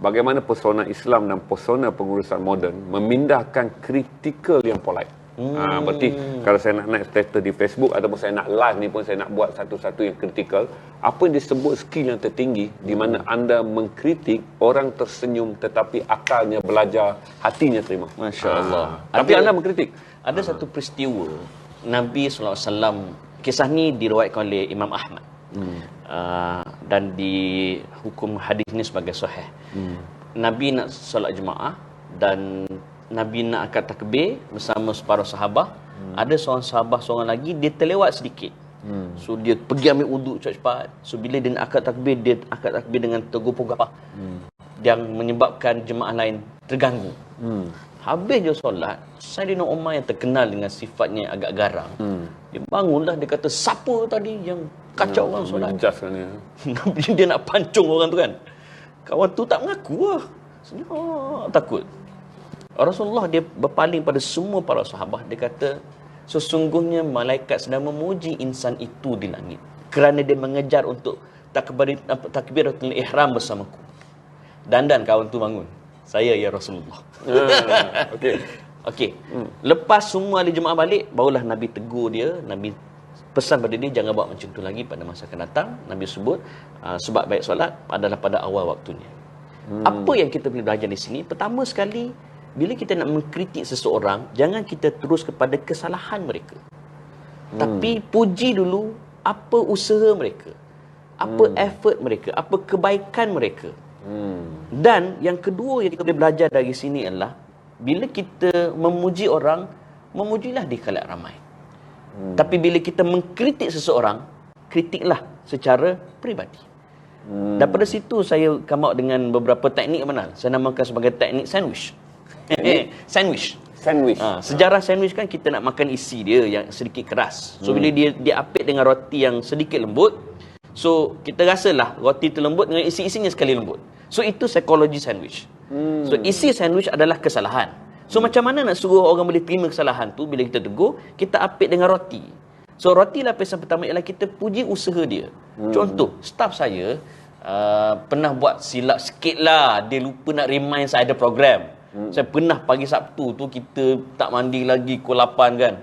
bagaimana persona Islam dan persona pengurusan moden memindahkan kritikal yang polite. Berarti kalau saya nak naik status di Facebook ataupun saya nak live ni pun saya nak buat satu-satu yang kritikal. Apa yang disebut skill yang tertinggi di mana anda mengkritik, orang tersenyum tetapi akalnya belajar, hatinya terima. Masya Allah. Tapi anda mengkritik. Ada satu peristiwa Nabi SAW, kisah ni diriwayatkan oleh Imam Ahmad. Dan dihukum hadis ni sebagai sahih. Nabi nak solat jemaah dan Nabi nak angkat takbir bersama separuh sahabah. Ada seorang sahabah seorang lagi dia terlewat sedikit. So dia pergi ambil wuduk cepat-cepat. So bila dia nak angkat takbir, dia angkat takbir dengan tergopoh-gopoh. yang menyebabkan jemaah lain terganggu. Habis je solat, Saidina Umar yang terkenal dengan sifatnya agak garang. Dia bangunlah, dia kata, siapa tadi yang kacau orang solat? Dia nak pancung orang tu kan. Kawan tu tak mengaku lah. Takut. Rasulullah dia berpaling pada semua para sahabat. Dia kata, sesungguhnya malaikat sedang memuji insan itu di langit kerana dia mengejar untuk takbiratul ihram bersamaku. Dan kawan tu bangun. Saya ya Rasulullah. Okey. Lepas semua ahli jemaah balik, barulah Nabi tegur dia. Nabi pesan pada dia, jangan buat macam tu lagi pada masa akan datang. Nabi sebut sebab baik solat adalah pada awal waktunya. Apa yang kita boleh belajar di sini? Pertama sekali, bila kita nak mengkritik seseorang, jangan kita terus kepada kesalahan mereka. Tapi puji dulu apa usaha mereka, apa effort mereka, apa kebaikan mereka. Dan yang kedua yang kita boleh belajar dari sini adalah, bila kita memuji orang, memujilah di khalayak ramai. Tapi bila kita mengkritik seseorang, kritiklah secara peribadi. Daripada situ saya come out dengan beberapa teknik mana saya namakan sebagai teknik sandwich. Sandwich. Sejarah sandwich kan, kita nak makan isi dia yang sedikit keras. So bila dia apit dengan roti yang sedikit lembut, so kita rasalah roti tu lembut dengan isi-isinya sekali lembut. So itu psikologi sandwich. So isi sandwich adalah kesalahan. So macam mana nak suruh orang boleh terima kesalahan tu? Bila kita tegur, kita apit dengan roti. So roti lapisan pertama ialah kita puji usaha dia. Contoh, staff saya pernah buat silap sikit lah. Dia lupa nak remind saya ada program. Saya pernah pagi Sabtu tu kita tak mandi lagi, pukul 8 kan.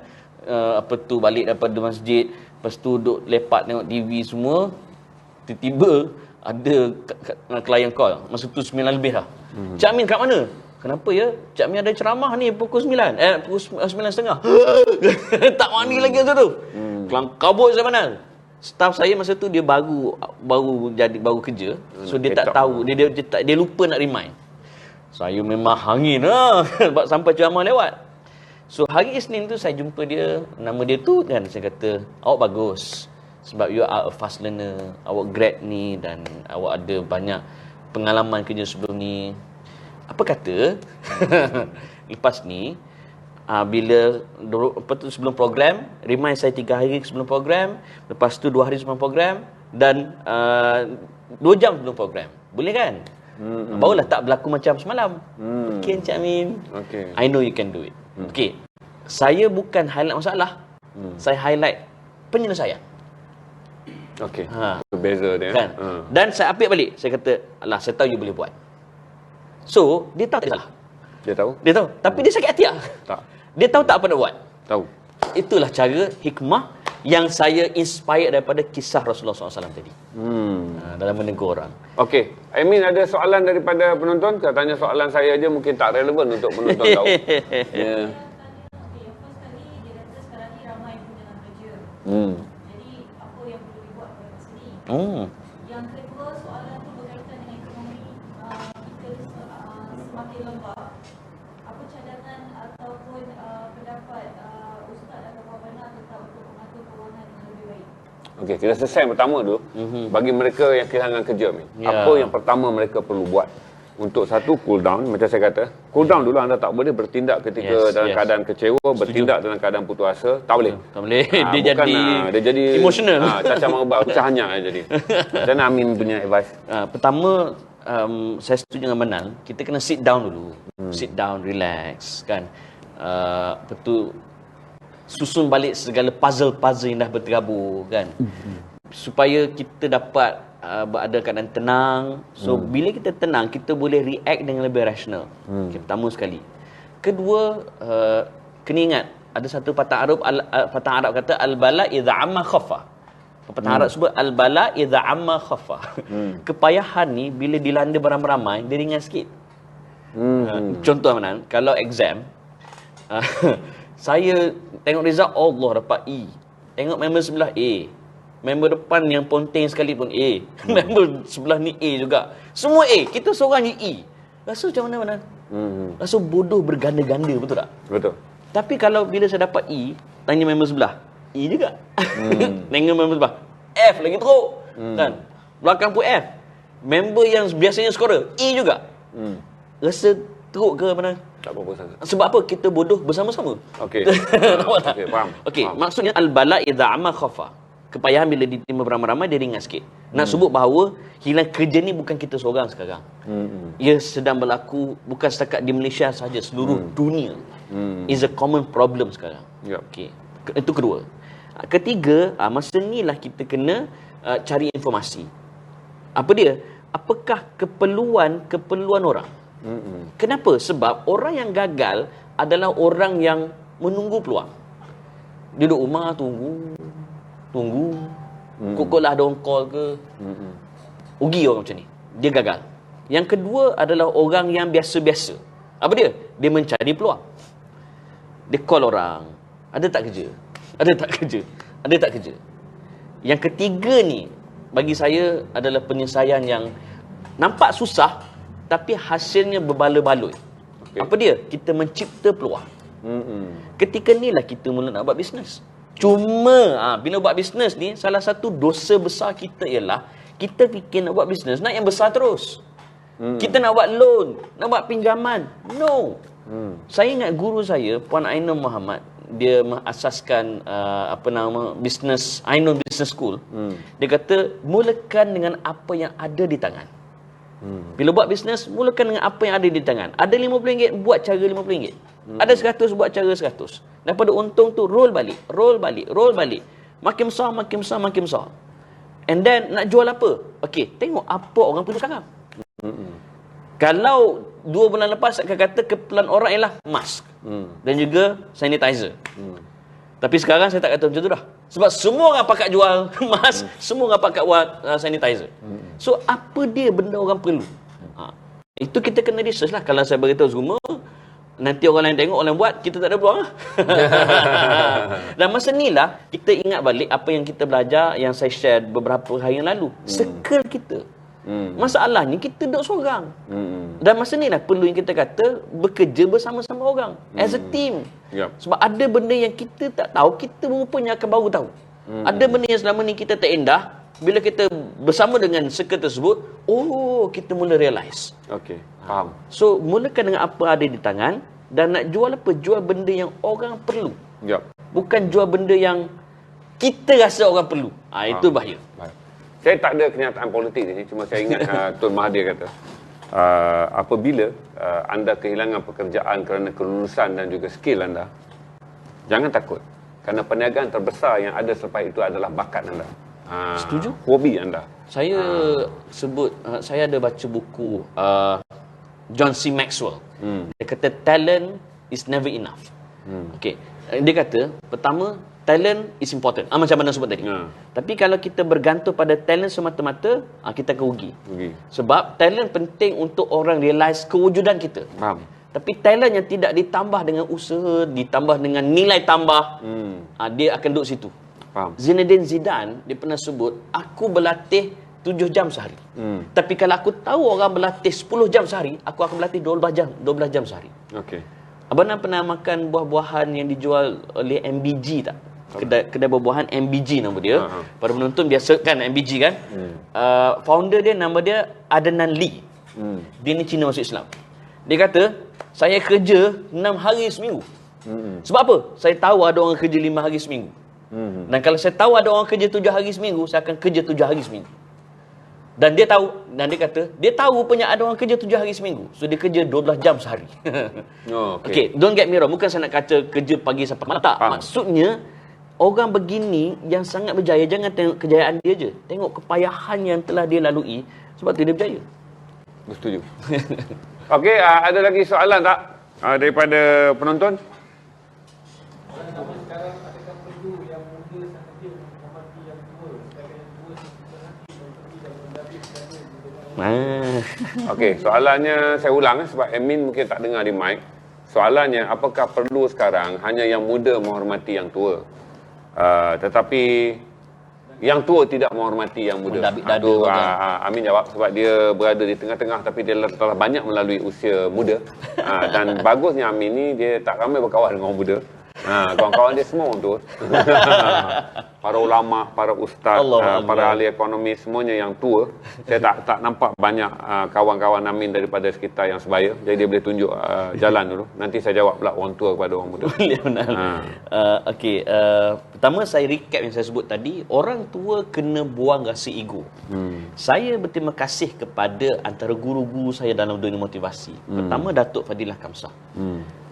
Balik daripada masjid, lepas tu duduk lepak tengok TV semua. Tiba-tiba ada klien call. Masa tu 9 lebih lah. Cik Amin kat mana? Kenapa ya? Cik Amin ada ceramah ni pukul 9. Pukul 9.30. Tak mandi lagi masa tu. Kelang kabut saya pandang. Staff saya masa tu dia baru kerja. So dia tak tahu, dia lupa nak remind. Saya memang hangin lah sampai ceramah lewat. So hari Isnin tu saya jumpa dia, nama dia tu kan, saya kata, awak bagus sebab you are a fast learner. Awak grad ni dan awak ada banyak pengalaman kerja sebelum ni. Apa kata lepas ni bila sebelum program, remind saya 3 hari sebelum program, lepas tu 2 hari sebelum program, dan 2 jam sebelum program. Boleh kan? Barulah tak berlaku macam semalam. Okay, Encik Amin. I know you can do it. Okay. Saya bukan highlight masalah. Saya highlight penyelesaian. Beza dia. Kan? Dan saya apik balik. Saya kata, alah, saya tahu you boleh buat. So, dia tahu tak salah. Dia tahu. Tapi dia sakit hati tak? Tak. Dia tahu tak apa nak buat? Tahu. Itulah cara hikmah yang saya inspired daripada kisah Rasulullah SAW tadi. Dalam menegur orang. Okey. Amin, ada soalan daripada penonton? Saya tanya soalan saya aja mungkin tak relevan untuk penonton tahu. Ya. Jadi apa yang perlu dibuat pada masa ni? Yang kedua, soalan tu berkaitan dengan ekonomi kita semakin lembab. Apa cadangan ataupun pendapat Ustaz atau Puan tentang untuk mengatur kewangan dengan lebih baik? Okey, kita selesai yang pertama dulu. Bagi mereka yang kehilangan kerja, apa yang pertama mereka perlu buat? Untuk satu, cool down. Macam saya kata, cool down dulu. Anda tak boleh bertindak ketika dalam keadaan kecewa, bertindak dalam keadaan putus asa. Tak boleh. Tak boleh. Dia jadi emotional. Cacar mengubah, pecah hanyak jadi. Macam mana Amin punya advice? Pertama, saya setuju dengan Manal. Kita kena sit down dulu. Sit down, relax, kan. Betul. Susun balik segala puzzle-puzzle yang dah berterabur, kan. Supaya kita dapat berada keadaan tenang. So bila kita tenang, kita boleh react dengan lebih rasional. Okay, pertama sekali. Kedua, kena ingat ada satu patah Arab kata al-bala idza amma khafa. Patah Arab sebut al-bala idza amma khafa. Kepayahan ni bila dilanda beramai-ramai, dia ringan sikit. Contoh mana? Kalau exam, saya tengok result, Allah dapat E. Tengok member sebelah A. Member depan yang ponteng sekali pun A. Member sebelah ni A juga. Semua A. Kita seorang je E. Rasa macam mana? Rasa bodoh berganda-ganda, betul tak? Betul. Tapi kalau bila saya dapat E, tanya member sebelah, E juga. Tengok member sebelah, F lagi teruk. Kan? Belakang pun F. member yang biasanya skora E juga. Rasa teruk ke mana? Tak apa-apa sangat. Sebab apa? Kita bodoh bersama-sama. Okey. Nampak tak? Okey, faham. Okey, Faham. maksudnya al-bala idza amma khafa. Kepayahan bila ditimpa beramai-ramai dia ringan sikit. Nak sebut bahawa hilang kerja ni bukan kita seorang sekarang. Ia sedang berlaku bukan setakat di Malaysia sahaja, seluruh dunia. Is a common problem sekarang. Yep. Okey. Itu kedua. Ketiga, masa ni lah kita kena cari informasi. Apa dia? Apakah keperluan orang? Kenapa? Sebab orang yang gagal adalah orang yang menunggu peluang. Dia duduk rumah tunggu. Kok lah ada orang call ke. Rugi orang macam ni. Dia gagal. Yang kedua adalah orang yang biasa-biasa. Apa dia? Dia mencari peluang. Dia call orang. Ada tak kerja? Ada tak kerja? Ada tak kerja? Yang ketiga ni bagi saya adalah penyelesaian yang nampak susah tapi hasilnya berbaloi-baloi. Okay. Apa dia? Kita mencipta peluang. Ketika ni lah kita mula nak buat bisnes. Cuma bila buat bisnes ni, salah satu dosa besar kita ialah kita fikir nak buat bisnes nak yang besar terus. Kita nak buat loan, nak buat pinjaman. No. Saya ingat guru saya, Puan Ainun Muhammad, dia mengasaskan bisnes, Ainun Business School. Dia kata mulakan dengan apa yang ada di tangan. Bila buat bisnes, mulakan dengan apa yang ada di tangan. Ada RM50, buat cara RM50. Ada 100, buat cara 100. Daripada untung tu roll balik. Makin besar. And then nak jual apa? Okey, tengok apa orang perlu sekarang. Kalau 2 bulan lepas saya akan kata keperluan orang ialah mask dan juga sanitizer. Tapi sekarang saya tak kata macam tu dah. Sebab semua orang pakat jual mask, semua orang pakat buat sanitizer. So apa dia benda orang perlu? Itu kita kena research lah. Kalau saya beritahu semua, nanti orang lain tengok, orang lain buat, kita tak ada peluang lah. Dan masa ni lah kita ingat balik apa yang kita belajar, yang saya share beberapa hari yang lalu. Circle kita. Masalahnya kita duduk seorang. Dan masa ni lah perlu yang kita kata bekerja bersama-sama orang. As a team. Sebab ada benda yang kita tak tahu, kita rupanya akan baru tahu. Ada benda yang selama ni kita tak indah, bila kita bersama dengan circle tersebut, kita mula realise. Okey, faham. So mulakan dengan apa ada di tangan. Dan nak jual apa? Jual benda yang orang perlu. Bukan jual benda yang kita rasa orang perlu. Itu bahaya. Saya tak ada kenyataan politik ni, cuma saya ingat Tun Mahathir kata, apabila anda kehilangan pekerjaan kerana kelulusan dan juga skill anda, jangan takut. Kerana perniagaan terbesar yang ada selepas itu adalah bakat anda. Setuju? Hobi anda. Saya saya ada baca buku John C. Maxwell. Dia kata talent is never enough. Okey. Dia kata pertama, talent is important. Macam mana sebut tadi. Tapi kalau kita bergantung pada talent semata-mata, kita akan rugi. Sebab talent penting untuk orang realize kewujudan kita. Faham. Tapi talent yang tidak ditambah dengan usaha, ditambah dengan nilai tambah, dia akan duduk situ. Faham. Zinedine Zidane, dia pernah sebut, aku berlatih 7 jam sehari. Tapi kalau aku tahu orang berlatih 10 jam sehari, aku akan berlatih 12 jam sehari. Okey. Abang pernah makan buah-buahan yang dijual oleh MBG tak? Kedai buah-buahan MBG nama dia. Para penonton biasa kan MBG kan? Founder dia nama dia Adnan Lee. Dia ni Cina masuk Islam. Dia kata, saya kerja 6 hari seminggu. Sebab apa? Saya tahu ada orang kerja 5 hari seminggu. Dan kalau saya tahu ada orang kerja 7 hari seminggu, saya akan kerja 7 hari seminggu. Dan dia tahu, dan dia kata, dia tahu punya ada orang kerja 7 hari seminggu. So dia kerja 12 jam sehari. Okay, don't get me wrong. Bukan saya nak kata kerja pagi sampai malam. Tak. Maksudnya, orang begini yang sangat berjaya, jangan tengok kejayaan dia je. Tengok kepayahan yang telah dia lalui. Sebab tu dia berjaya. Bersetuju. Okey, ada lagi soalan tak daripada penonton? Okey, soalannya saya ulang sebab admin mungkin tak dengar di mic. Soalannya, apakah perlu sekarang hanya yang muda menghormati yang tua? Tetapi yang tua tidak menghormati yang muda. Amin jawab sebab dia berada di tengah-tengah tapi dia telah banyak melalui usia muda. Dan bagusnya Amin ni dia tak ramai berkawan dengan orang muda. Kawan-kawan dia semua untuk para ulama, para ustaz, para ahli ekonomi semuanya yang tua. Saya tak nampak banyak kawan-kawan Amin daripada sekitar yang sebaya. Jadi dia boleh tunjuk jalan dulu. Nanti saya jawab pula orang tua kepada orang muda. Boleh, benar. Okey, pertama saya recap yang saya sebut tadi, orang tua kena buang rasa ego. Saya berterima kasih kepada antara guru-guru saya dalam dunia motivasi. Pertama, Datuk Fadilah Kamsah.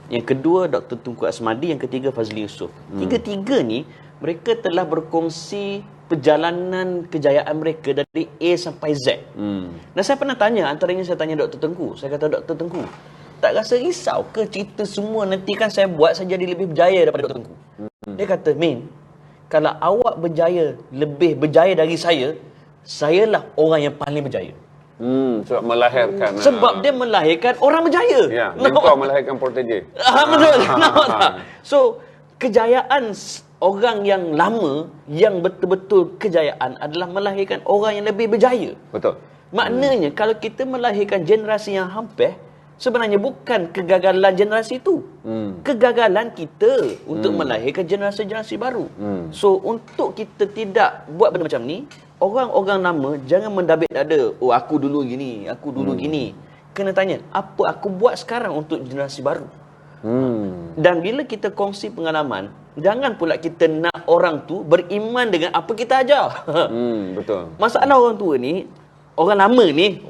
Yang kedua, Dr. Tunku Asmadi. Yang ketiga, Fazli Yusof. Tiga-tiga ni, mereka telah berkongsi perjalanan kejayaan mereka dari A sampai Z. Dan saya pernah tanya, antaranya saya tanya Dr. Tengku. Saya kata, Dr. Tengku, tak rasa risau ke cerita semua nanti kan saya buat saya jadi lebih berjaya daripada Dr. Tengku? Dia kata, Min, kalau awak lebih berjaya dari sayalah orang yang paling berjaya. Sebab melahirkan. Sebab dia melahirkan orang berjaya. Ya, mentor melahirkan protege. Betul. Nampak tak? So, kejayaan orang yang lama, yang betul-betul kejayaan adalah melahirkan orang yang lebih berjaya. Betul. Maknanya, kalau kita melahirkan generasi yang hampir, sebenarnya bukan kegagalan generasi itu. Kegagalan kita untuk melahirkan generasi-generasi baru. So, untuk kita tidak buat benda macam ni, orang-orang lama jangan mendabik dada. Oh, aku dulu gini, aku dulu gini. Kena tanya, apa aku buat sekarang untuk generasi baru? Dan bila kita kongsi pengalaman, jangan pula kita nak orang tu beriman dengan apa kita ajar. Betul. Masalah orang tua ni, orang lama ni,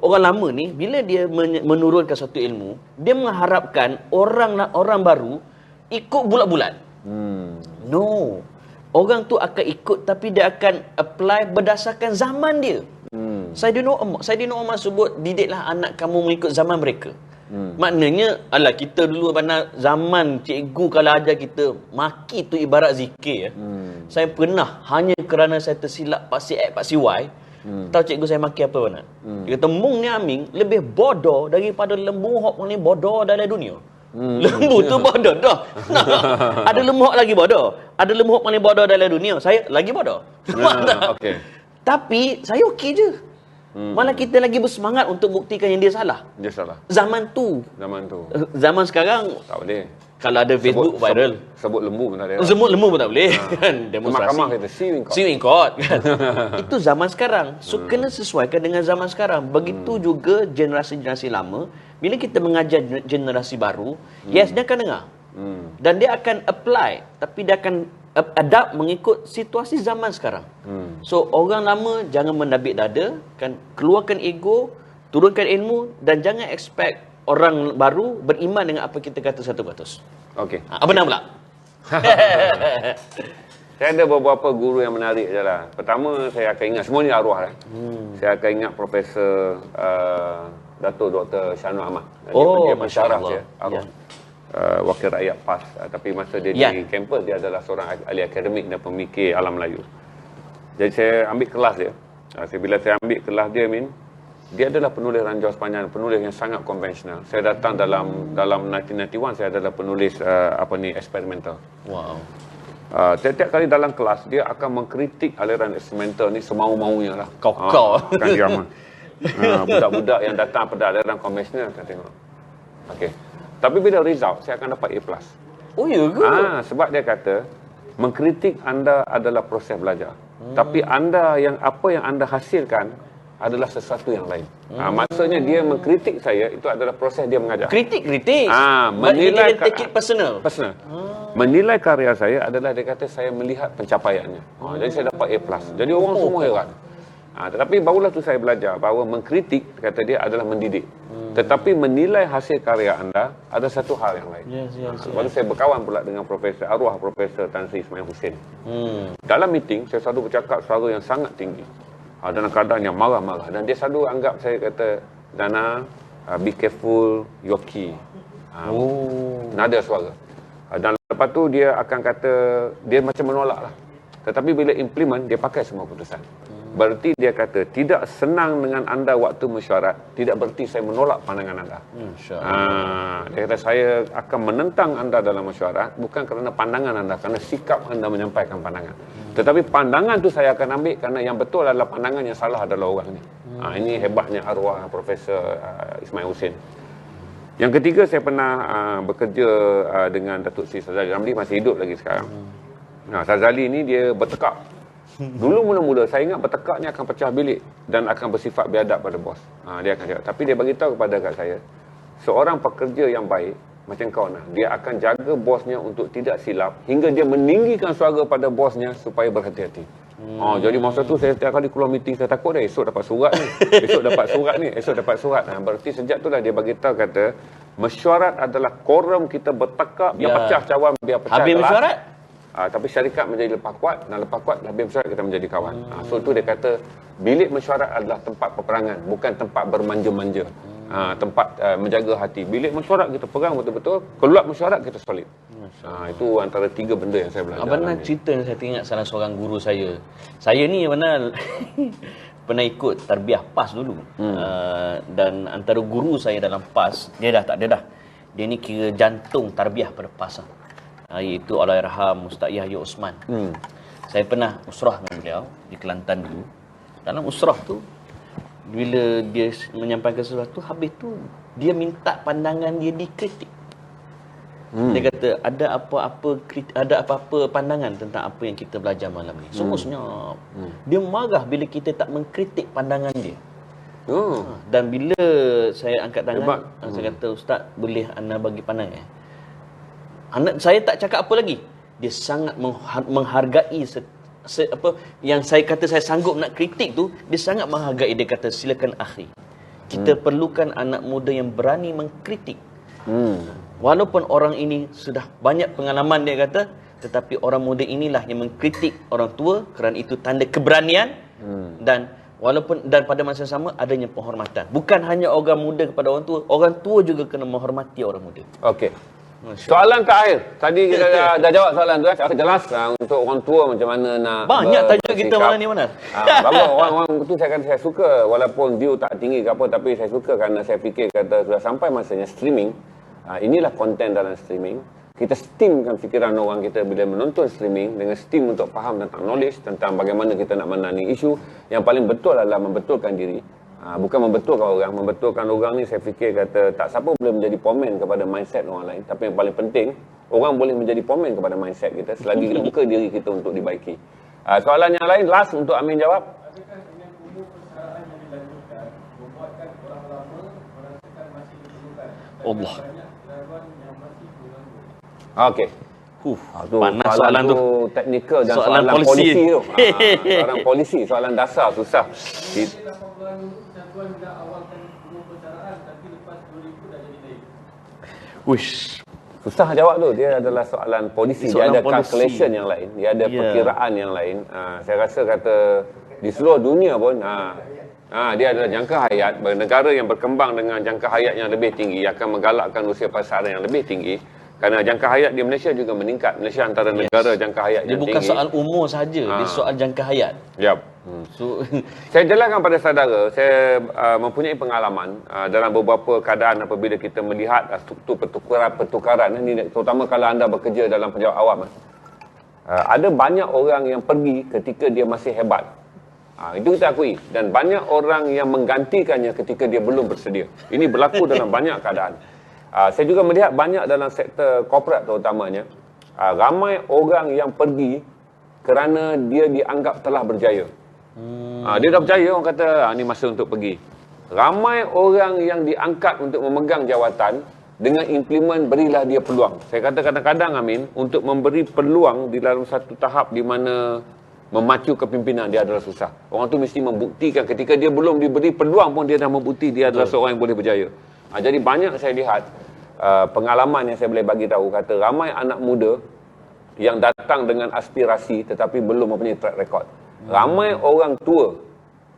orang lama ni, bila dia menurunkan satu ilmu, dia mengharapkan orang baru ikut bulat-bulat. No. Orang tu akan ikut tapi dia akan apply berdasarkan zaman dia. Saidina Umar sebut, didiklah anak kamu mengikut zaman mereka. Maknanya, kita dulu pada zaman cikgu kalau ajar kita, maki tu ibarat zikir. Saya pernah, hanya kerana saya tersilap paksi X, paksi Y, tahu cikgu saya maki apa Banat? Dia kata, Mung ni Aming lebih bodoh daripada lembu hok paling bodoh dalam dunia. Lembu tu bodoh dah. Ada lembu hok lagi bodoh. Ada lembu hok paling bodoh dalam dunia. Saya lagi bodoh. Okay. Tapi saya okey je. Malah kita lagi bersemangat untuk buktikan yang dia salah. Dia salah. Zaman tu. Zaman sekarang tak boleh. Kalau ada Facebook viral. Sebut lembu pun tak boleh. Sebut lembu pun tak boleh. Demonstrasi. Mahkamah kata see in court. Itu zaman sekarang. So kena sesuaikan dengan zaman sekarang. Begitu juga generasi-generasi lama. Bila kita mengajar generasi baru, yes, dia akan dengar. Dan dia akan apply. Tapi dia akan adapt mengikut situasi zaman sekarang. So, orang lama jangan mendabik dada, kan, keluarkan ego, turunkan ilmu, dan jangan expect orang baru beriman dengan apa kita kata 100%. Okey. Benar pula. Saya ada beberapa guru yang menarik je lah. Pertama, saya akan ingat, semua ni arwah lah. Saya akan ingat Profesor Dato' Dr. Syanul Ahmad. Dia pensyarah dia, arwah. Wakil rakyat PAS. Tapi masa dia di kampus, dia adalah seorang ahli akademik dan pemikir alam Melayu. Jadi saya ambil kelas dia. Bila saya ambil kelas dia, dia adalah penulis ranjau sepanjang, penulis yang sangat konvensional. Saya datang dalam 1991, saya adalah penulis eksperimental. Wow. Tiap-tiap kali dalam kelas, dia akan mengkritik aliran eksperimental ni semau-maunya lah. Kau. Kan dia budak-budak yang datang pada aliran konvensional, akan tengok. Okey. Tapi bila result, saya akan dapat A+. Oh, ya ke? Sebab dia kata, mengkritik anda adalah proses belajar. Tapi anda apa yang anda hasilkan adalah sesuatu yang lain. Maksudnya dia mengkritik saya, itu adalah proses dia mengajar. Kritik. Menilai take it personal. Menilai karya saya adalah dia kata saya melihat pencapaiannya. Jadi saya dapat A+. Jadi orang semua heran. Tetapi barulah tu saya belajar bahawa mengkritik, kata dia, adalah mendidik. Tetapi menilai hasil karya anda ada satu hal yang lain. Baru saya berkawan pula dengan Profesor Tan Sri Ismail Hussein. Dalam meeting, saya selalu bercakap suara yang sangat tinggi. Dalam keadaan yang marah-marah. Dan dia selalu anggap saya kata, Dana, be careful your key. Nada suara. Dan lepas tu dia akan kata, dia macam menolak lah. Tetapi bila implement, dia pakai semua putusan. Berarti dia kata, tidak senang dengan anda waktu mesyuarat, tidak berarti saya menolak pandangan anda. Dia kata, saya akan menentang anda dalam mesyuarat, bukan kerana pandangan anda, kerana sikap anda menyampaikan pandangan. Tetapi pandangan tu saya akan ambil, kerana yang betul adalah pandangan, yang salah adalah orang ni. Ini hebatnya arwah Profesor Ismail Hussein. Yang ketiga, saya pernah bekerja dengan Datuk Seri Sazali Ramli, masih hidup lagi sekarang. Sazali ni dia bertekak. Dulu mula-mula saya ingat bertekak ni akan pecah bilik dan akan bersifat biadab pada bos. Dia akan cakap. Tapi dia beritahu kepada kat saya, seorang pekerja yang baik macam kau dia akan jaga bosnya untuk tidak silap hingga dia meninggikan suara pada bosnya supaya berhati-hati. Jadi masa tu saya setiap kali keluar meeting, saya takut dah esok dapat surat ni. Esok dapat surat. Berarti sejak tu lah dia beritahu kata, mesyuarat adalah koram kita bertekak, biar pecah cawan, biar pecah habis mesyuarat. Tapi syarikat menjadi lepas kuat, dan lepas kuat habis mesyuarat kita menjadi kawan. So tu dia kata, bilik mesyuarat adalah tempat peperangan, bukan tempat bermanja-manja. Tempat menjaga hati. Bilik mesyuarat kita perang betul-betul, keluar mesyuarat kita solid. Itu antara 3 benda yang saya belajar. Abang nak cerita yang saya teringat salah seorang guru saya. Saya ni mana pernah ikut tarbiyah PAS dulu. Dan antara guru saya dalam PAS, dia dah tak ada dah. Dia ni kira jantung tarbiyah pada PAS. Iaitu Allahyarham Ustaz Yahya Osman. Saya pernah usrah dengan beliau di Kelantan dulu. Dalam usrah tu, bila dia menyampaikan sesuatu, habis tu dia minta pandangan dia dikritik. Dia kata ada apa-apa pandangan tentang apa yang kita belajar malam ni. Semua senyap. Dia marah bila kita tak mengkritik pandangan dia. Dan bila saya angkat tangan, saya kata, Ustaz, boleh anda bagi pandangan? Saya tak cakap apa lagi. Dia sangat menghargai apa yang saya kata saya sanggup nak kritik tu. Dia sangat menghargai. Dia kata, silakan akhi, kita perlukan anak muda yang berani mengkritik. Walaupun orang ini sudah banyak pengalaman, dia kata, tetapi orang muda inilah yang mengkritik orang tua, kerana itu tanda keberanian. Dan pada masa yang sama adanya penghormatan. Bukan hanya orang muda kepada orang tua juga kena menghormati orang muda. Okey. Soalan terakhir. Tadi kita dah jawab soalan tu. Saya jelas untuk orang tua macam mana nak banyak tajuk kita malam ni, mana? Bagus. Orang tu saya kata saya suka, walaupun view tak tinggi ke apa, tapi saya suka kerana saya fikir kata sudah sampai masanya streaming. Inilah konten dalam streaming. Kita steamkan fikiran orang kita bila menonton streaming, dengan steam untuk faham tentang knowledge, tentang bagaimana kita nak menangani isu. Yang paling betul adalah membetulkan diri. Bukan membetulkan orang. Membetulkan orang ni saya fikir kata tak siapa boleh menjadi pomen kepada mindset orang lain. Tapi yang paling penting, orang boleh menjadi pomen kepada mindset kita selagi kita buka diri kita untuk dibaiki. Soalan yang lain, last untuk Amin jawab. Adakah dengan umur persaraan yang dilanjutkan membuatkan orang lama merasakan masih diperlukan? Allah. Banyak gangguan yang masih mengganggu. Okey. Panas soalan tu. Teknikal dan Soalan soalan polisi tu. Soalan polisi, soalan dasar, susah. 80-an dulu persatuan tidak awalkan umur persaraan, tapi lepas 2000 dah jadi naik. Wish. Susah jawab tu. Dia adalah soalan polisi. Dia ada calculation yang lain. Dia ada perkiraan yang lain. Saya rasa kata di seluruh dunia pun dia adalah jangka hayat. Negara yang berkembang dengan jangka hayat yang lebih tinggi akan menggalakkan usia pasaran yang lebih tinggi. Kerana jangka hayat di Malaysia juga meningkat. Malaysia antara negara jangka hayat dia yang tinggi. Dia bukan soal umur saja, dia soal jangka hayat. Yap. So, saya jelaskan pada saudara, saya mempunyai pengalaman dalam beberapa keadaan apabila kita melihat struktur pertukaran ini, terutama kalau anda bekerja dalam pejabat awam. Ada banyak orang yang pergi ketika dia masih hebat. Itu kita akui. Dan banyak orang yang menggantikannya ketika dia belum bersedia. Ini berlaku dalam banyak keadaan. Saya juga melihat banyak dalam sektor korporat terutamanya, ramai orang yang pergi kerana dia dianggap telah berjaya. Dia dah berjaya, orang kata ni masa untuk pergi. Ramai orang yang diangkat untuk memegang jawatan, dengan implement berilah dia peluang. Saya kata kadang-kadang, Amin, untuk memberi peluang di dalam satu tahap di mana memacu kepimpinan dia adalah susah. Orang tu mesti membuktikan ketika dia belum diberi peluang pun dia dah membukti dia adalah seorang yang boleh berjaya. Jadi banyak saya lihat pengalaman yang saya boleh bagi tahu, kata ramai anak muda yang datang dengan aspirasi tetapi belum mempunyai track record. Ramai orang tua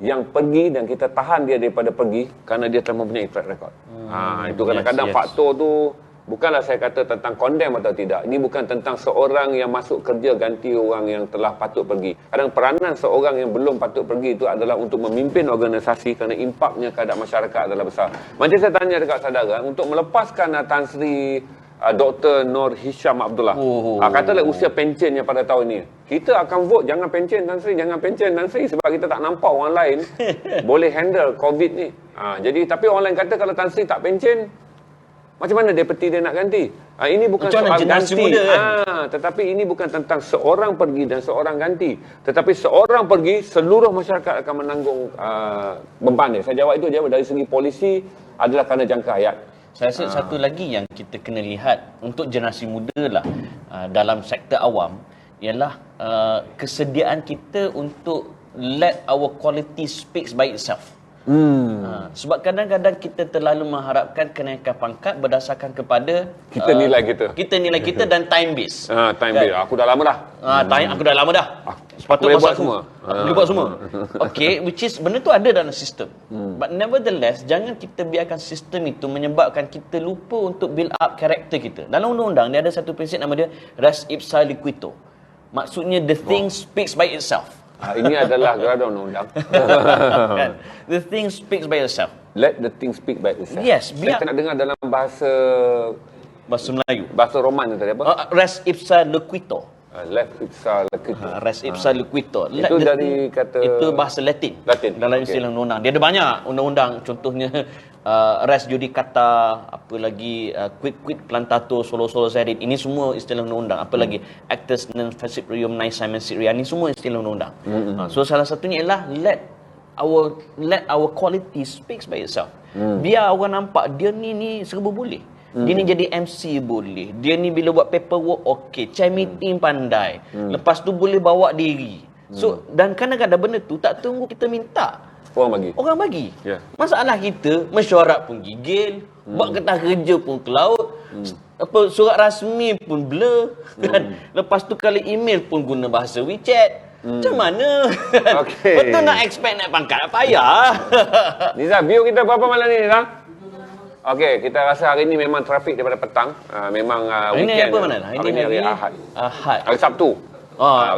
yang pergi dan kita tahan dia daripada pergi kerana dia telah mempunyai track record. Itu kadang-kadang faktor tu bukanlah saya kata tentang condemn atau tidak. Ini bukan tentang seorang yang masuk kerja ganti orang yang telah patut pergi. Kadang peranan seorang yang belum patut pergi itu adalah untuk memimpin organisasi kerana impaknya kepada masyarakat adalah besar. Macam saya tanya dekat saudara, untuk melepaskan Tan Sri Dr. Nur Hisham Abdullah. Katalah usia pensionnya pada tahun ini. Kita akan vote jangan pension Tan Sri, jangan pension Tan Sri sebab kita tak nampak orang lain boleh handle COVID ni. Jadi tapi orang lain kata kalau Tan Sri tak pension, Macam mana deputi dia nak ganti? Ini bukan macam soal generasi ganti. Muda, kan? Tetapi ini bukan tentang seorang pergi dan seorang ganti. Tetapi seorang pergi, seluruh masyarakat akan menanggung beban dia. Saya jawab itu dari segi polisi adalah kerana jangka hayat. Saya rasa satu lagi yang kita kena lihat untuk generasi muda lah dalam sektor awam ialah kesediaan kita untuk let our quality speaks by itself. Sebab kadang-kadang kita terlalu mengharapkan kenaikan pangkat berdasarkan kepada Kita nilai kita. Kita nilai kita dan time base. Time base. Aku dah lama dah. Aku dah lama dah. Boleh buat semua. Boleh buat semua. Okay, which is benda tu ada dalam sistem. But nevertheless, jangan kita biarkan sistem itu menyebabkan kita lupa untuk build up karakter kita. Dalam undang-undang dia ada satu prinsip nama dia res ipsa liquito. Maksudnya the thing speaks by itself. Ini adalah gerada undang-undang. The thing speaks by itself. Let the thing speak by itself. Yes, Saya nak dengar dalam bahasa Melayu. Bahasa Roman tadi apa? Res ipsa liquito. Res ipsa liquito. Res ipsa liquito. Itu dari kata... Itu bahasa Latin. Dalam istilah undang-undang. Dia ada banyak undang-undang. Contohnya res judicata, apa lagi quid plantato solo serit. Ini semua istilah undang-undang. Apa lagi actus non faciprium nisi mensiria. Ini semua istilah undang-undang. So salah satunya ialah let our quality speaks by itself. Biar orang nampak dia ni serba boleh. Dia ni jadi MC boleh. Dia ni bila buat paperwork okey. Chair meeting pandai. Lepas tu boleh bawa diri. So dan kadang-kadang benda tu tak tunggu kita minta. Orang bagi. Yeah. Masalah kita mesyuarat pun gigil, buat kertas kerja pun ke laut, apa surat rasmi pun blur kan. Lepas tu kalau email pun guna bahasa WeChat. Macam mana? Okay. Betul nak expect naik pangkat payah. Nizam, view kita berapa malam ni, Nizam? Okey, kita rasa hari ni memang trafik daripada petang. Memang weekend. Ini apa mana? Hari ni hari Ahad. Hari Sabtu.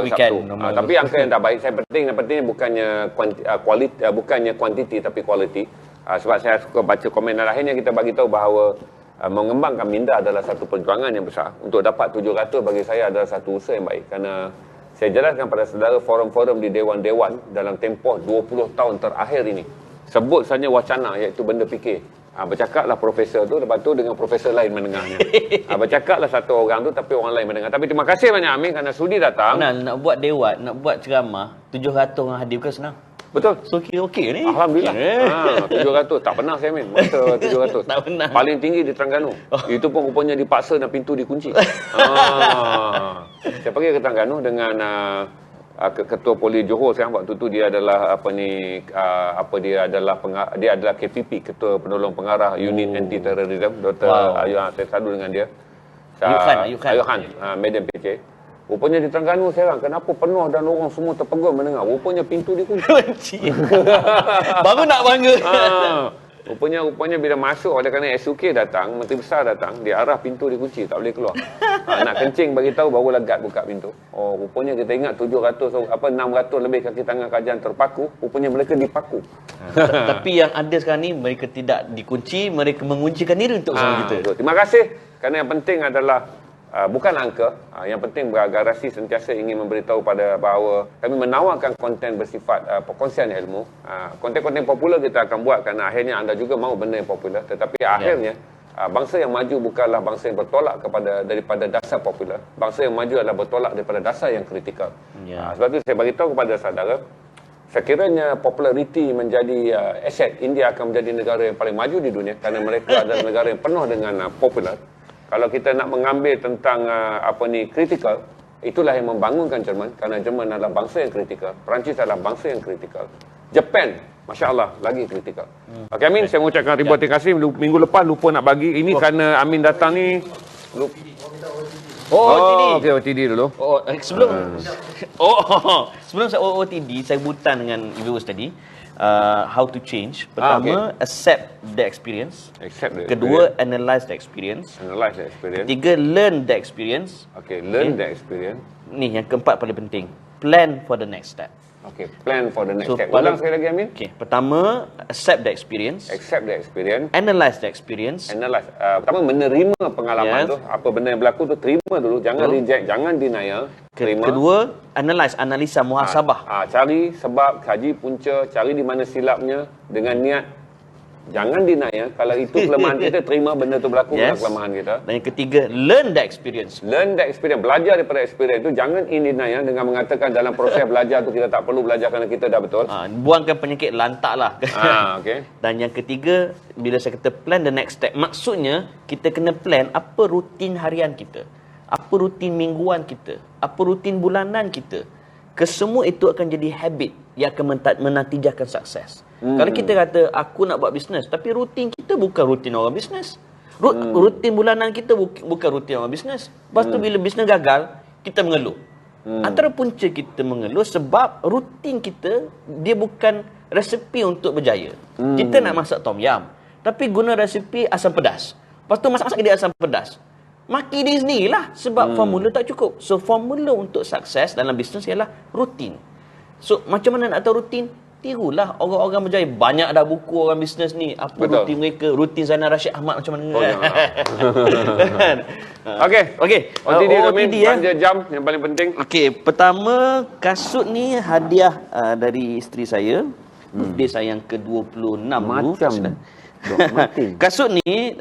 Weekend. Tapi angka yang tak baik. Saya penting bukannya bukannya kuantiti tapi quality. Sebab saya suka baca komen dan akhirnya kita bagi tahu bahawa mengembangkan minda adalah satu perjuangan yang besar. Untuk dapat 700 bagi saya adalah satu usaha yang baik. Kerana saya jelaskan pada saudara forum-forum di dewan-dewan dalam tempoh 20 tahun terakhir ini. Sebut saja wacana iaitu benda fikir. Bercakaplah profesor tu, lepas tu dengan profesor lain mendengarnya. Bercakaplah satu orang tu tapi orang lain mendengar. Tapi terima kasih banyak Amin kerana sudi datang. Nak buat dewan, nak buat ceramah 700 orang hadir bukan senang. Betul. So kira okey ni. Alhamdulillah. 700 tak pernah saya Amin. Masa 700. Tak pernah. Paling tinggi di Terengganu. Itu pun rupanya dipaksa dan pintu dikunci. Saya pergi ke Terengganu dengan Ketua Poli Johor sekarang waktu tu dia adalah dia adalah KPP, Ketua Penolong Pengarah Unit Anti Terrorism, Dr. Ayuh. Saya selalu dengan dia. Ayuh Khan, Medan PJ. Rupanya di Terengganu sekarang kenapa penuh dan orang semua terpegun mendengar. Rupanya pintu dikunci. Baru nak bangga. Rupanya bila masuk oleh kerana SUK datang, Menteri Besar datang, dia arah pintu dikunci, tak boleh keluar. Nak kencing bagi tahu barulah guard buka pintu. Rupanya kita ingat 600 lebih kaki tangan kerajaan terpaku, rupanya mereka dipaku. Tapi yang ada sekarang ni mereka tidak dikunci, mereka menguncikan diri untuk sama kita. Betul. Terima kasih kerana yang penting adalah bukan angka, yang penting garasi sentiasa ingin memberitahu pada bahawa kami menawarkan konten bersifat perkongsian ilmu. Konten-konten popular kita akan buat kerana akhirnya anda juga mahu benda yang popular, tetapi akhirnya bangsa yang maju bukanlah bangsa yang bertolak daripada dasar popular. Bangsa yang maju adalah bertolak daripada dasar yang kritikal. Sebab itu saya beritahu kepada saudara, sekiranya populariti menjadi aset, India akan menjadi negara yang paling maju di dunia kerana mereka adalah negara yang penuh dengan popular. Kalau kita nak mengambil tentang kritikal, itulah yang membangunkan Jerman kerana Jerman adalah bangsa yang kritikal. Perancis adalah bangsa yang kritikal. Japan, Masya Allah, lagi kritikal. Okey Amin, saya mengucapkan ribuan terima kasih. Minggu lepas lupa nak bagi. Ini kerana Amin datang ni. OOTD. Okey, OOTD dulu. Sebelum saya OOTD, saya butan dengan Ibu tadi. How to change. Pertama, accept the experience. Kedua, analyze the experience. Ketiga, learn the experience. Learn the experience. Ni yang keempat paling penting. Plan for the next step. Plan for the next step. Ulang sekali lagi Amin. Pertama, accept the experience. Analyze the experience. Pertama, menerima pengalaman tu. Apa benda yang berlaku tu, terima dulu. Jangan reject, jangan denial. Terima. Kedua, analisa muhasabah. Cari sebab, kaji punca, cari di mana silapnya dengan niat Jangan deny ya. Kalau itu kelemahan kita, terima benda tu berlaku bukan kelemahan kita. Dan yang ketiga, learn the experience. Learn the experience. Belajar daripada experience itu. Jangan in deny ya, dengan mengatakan dalam proses belajar tu kita tak perlu belajar kerana kita dah betul. Buangkan penyakit lantak lah. Okay. Dan yang ketiga, bila saya kata plan the next step, maksudnya kita kena plan apa rutin harian kita, apa rutin mingguan kita, apa rutin bulanan kita. Kesemua itu akan jadi habit yang akan menatijahkan sukses. Kalau kita kata aku nak buat bisnes, tapi rutin kita bukan rutin orang bisnes. Rutin bulanan kita bukan rutin orang bisnes. Lepas tu bila bisnes gagal, kita mengeluh. Antara punca kita mengeluh sebab rutin kita dia bukan resepi untuk berjaya. Kita nak masak tom yam, tapi guna resepi asam pedas. Lepas tu masak-masak dia asam pedas. Maki diri sendirilah sebab formula tak cukup. So formula untuk sukses dalam bisnes ialah rutin. So macam mana nak tahu rutin? Tirulah orang-orang berjaya. Banyak dah buku orang bisnes ni. Apa rutin mereka? Rutin Zainal Rashid Ahmad macam mana? Okey. OTD belanja jam yang paling penting. Okey, pertama kasut ni hadiah dari isteri saya. Birthday saya yang ke-26 Macam kasut ni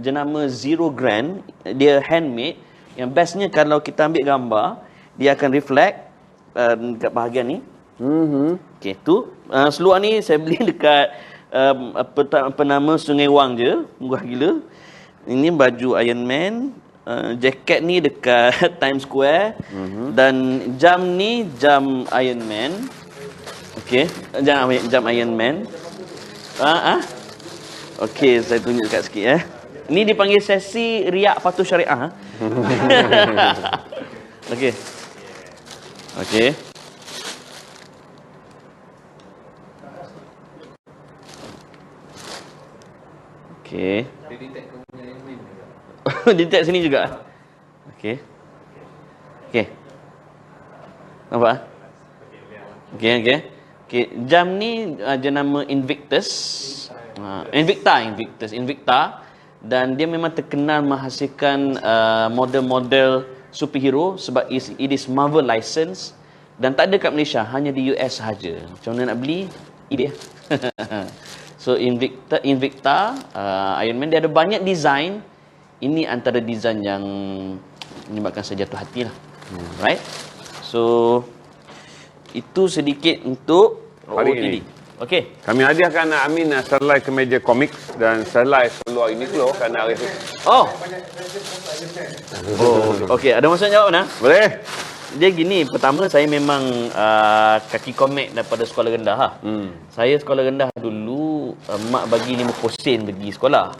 jenama Zero Grand. Dia handmade. Yang bestnya kalau kita ambil gambar, dia akan reflect dekat bahagian ni. Okey, tu seluar ni saya beli dekat apa nama Sungai Wang je, murah gila. Ini baju Iron Man, jaket ni dekat Times Square, dan jam ni jam Iron Man. Okey, jam Iron Man. Okey, saya tunjuk dekat sikit Ini dipanggil sesi riak patuh syariah. Okey. Okey. Detect sini juga. Okey. Nampak? Okey. Jam ni jenama Invictus. Invicta. Dan dia memang terkenal menghasilkan model-model superhero sebab it is Marvel license dan tak ada kat Malaysia, hanya di US sahaja. Macam mana nak beli? eBay. So Invicta, Iron Man, dia ada banyak design. Ini antara design yang menyebabkan saya jatuh hati lah. Right? So itu sedikit untuk hari OOTD. ini. Okey. Kami hadiahkan Amin selai kemeja komik dan selai seluar Uniqlo kerana hari itu. Okey, ada masa jawab mana? Boleh. Dia gini, pertama saya memang kaki komik daripada sekolah rendah lah. Saya sekolah rendah dulu, mak bagi 50 sen pergi sekolah.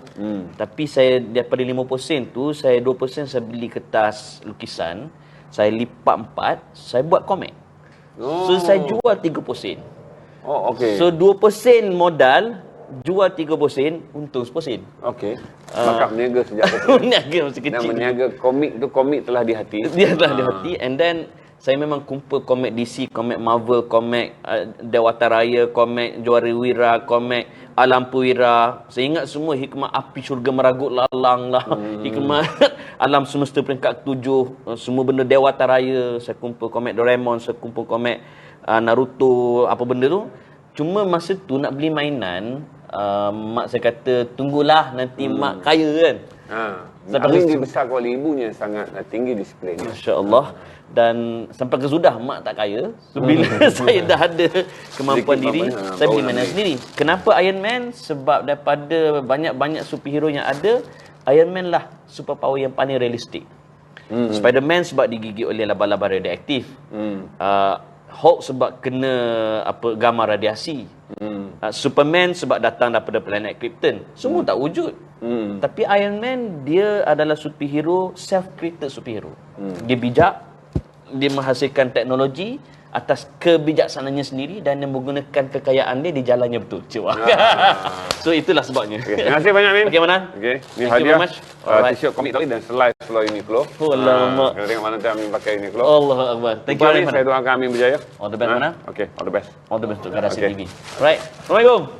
Tapi saya daripada 50 sen tu, saya 20% saya beli kertas lukisan, saya lipat 4, saya buat komik. So saya jual 30 sen. Okey. So 2% modal, jual 30 sen, untung 10 sen. Okey. Maka berniaga sejak kecil. Berniaga masa kecil. Dan berniaga komik tu, komik telah di hati. Dia telah di hati. And then saya memang kumpul komik DC, komik Marvel, komik Dewata Raya, komik Juara Wira, komik Alam Puira. Saya ingat semua hikmah api syurga meragut lalang lah. Hikmah alam semesta peringkat 7. Semua benda Dewata Raya. Saya kumpul komik Doraemon, saya kumpul komik Naruto, apa benda tu. Cuma masa tu nak beli mainan, mak saya kata tunggulah nanti mak kaya kan. Amin dibesarkan oleh ibunya sangat tinggi disiplin. Masya-Allah. Dan sampai ke sudah mak tak kaya. So bila saya dah ada kemampuan diri, saya beli mainan sendiri. Kenapa Iron Man? Sebab daripada banyak-banyak superhero yang ada, Iron Man lah superpower yang paling realistik. Spider-Man sebab digigit oleh laba-laba radioaktif. Hulk sebab kena gamma radiasi. Superman sebab datang daripada planet Krypton. Semua tak wujud. Tapi Iron Man, dia adalah superhero, self-created superhero. Dia bijak, dia menghasilkan teknologi atas kebijaksanaannya sendiri dan dia menggunakan kekayaan dia di jalannya betul. So itulah sebabnya. Terima kasih banyak, Min. Okey, mana? Okey, ni hadiah t-shirt komik tadi dan selai seluar Uniqlo. Alamak. Kita tengok mana tu Amin pakai Uniqlo. Allah Akbar. Thank you very much. Saya doakan Amin berjaya. All the best, mana? Okey, all the best. All the best untuk Garasi TV. Alright. Assalamualaikum.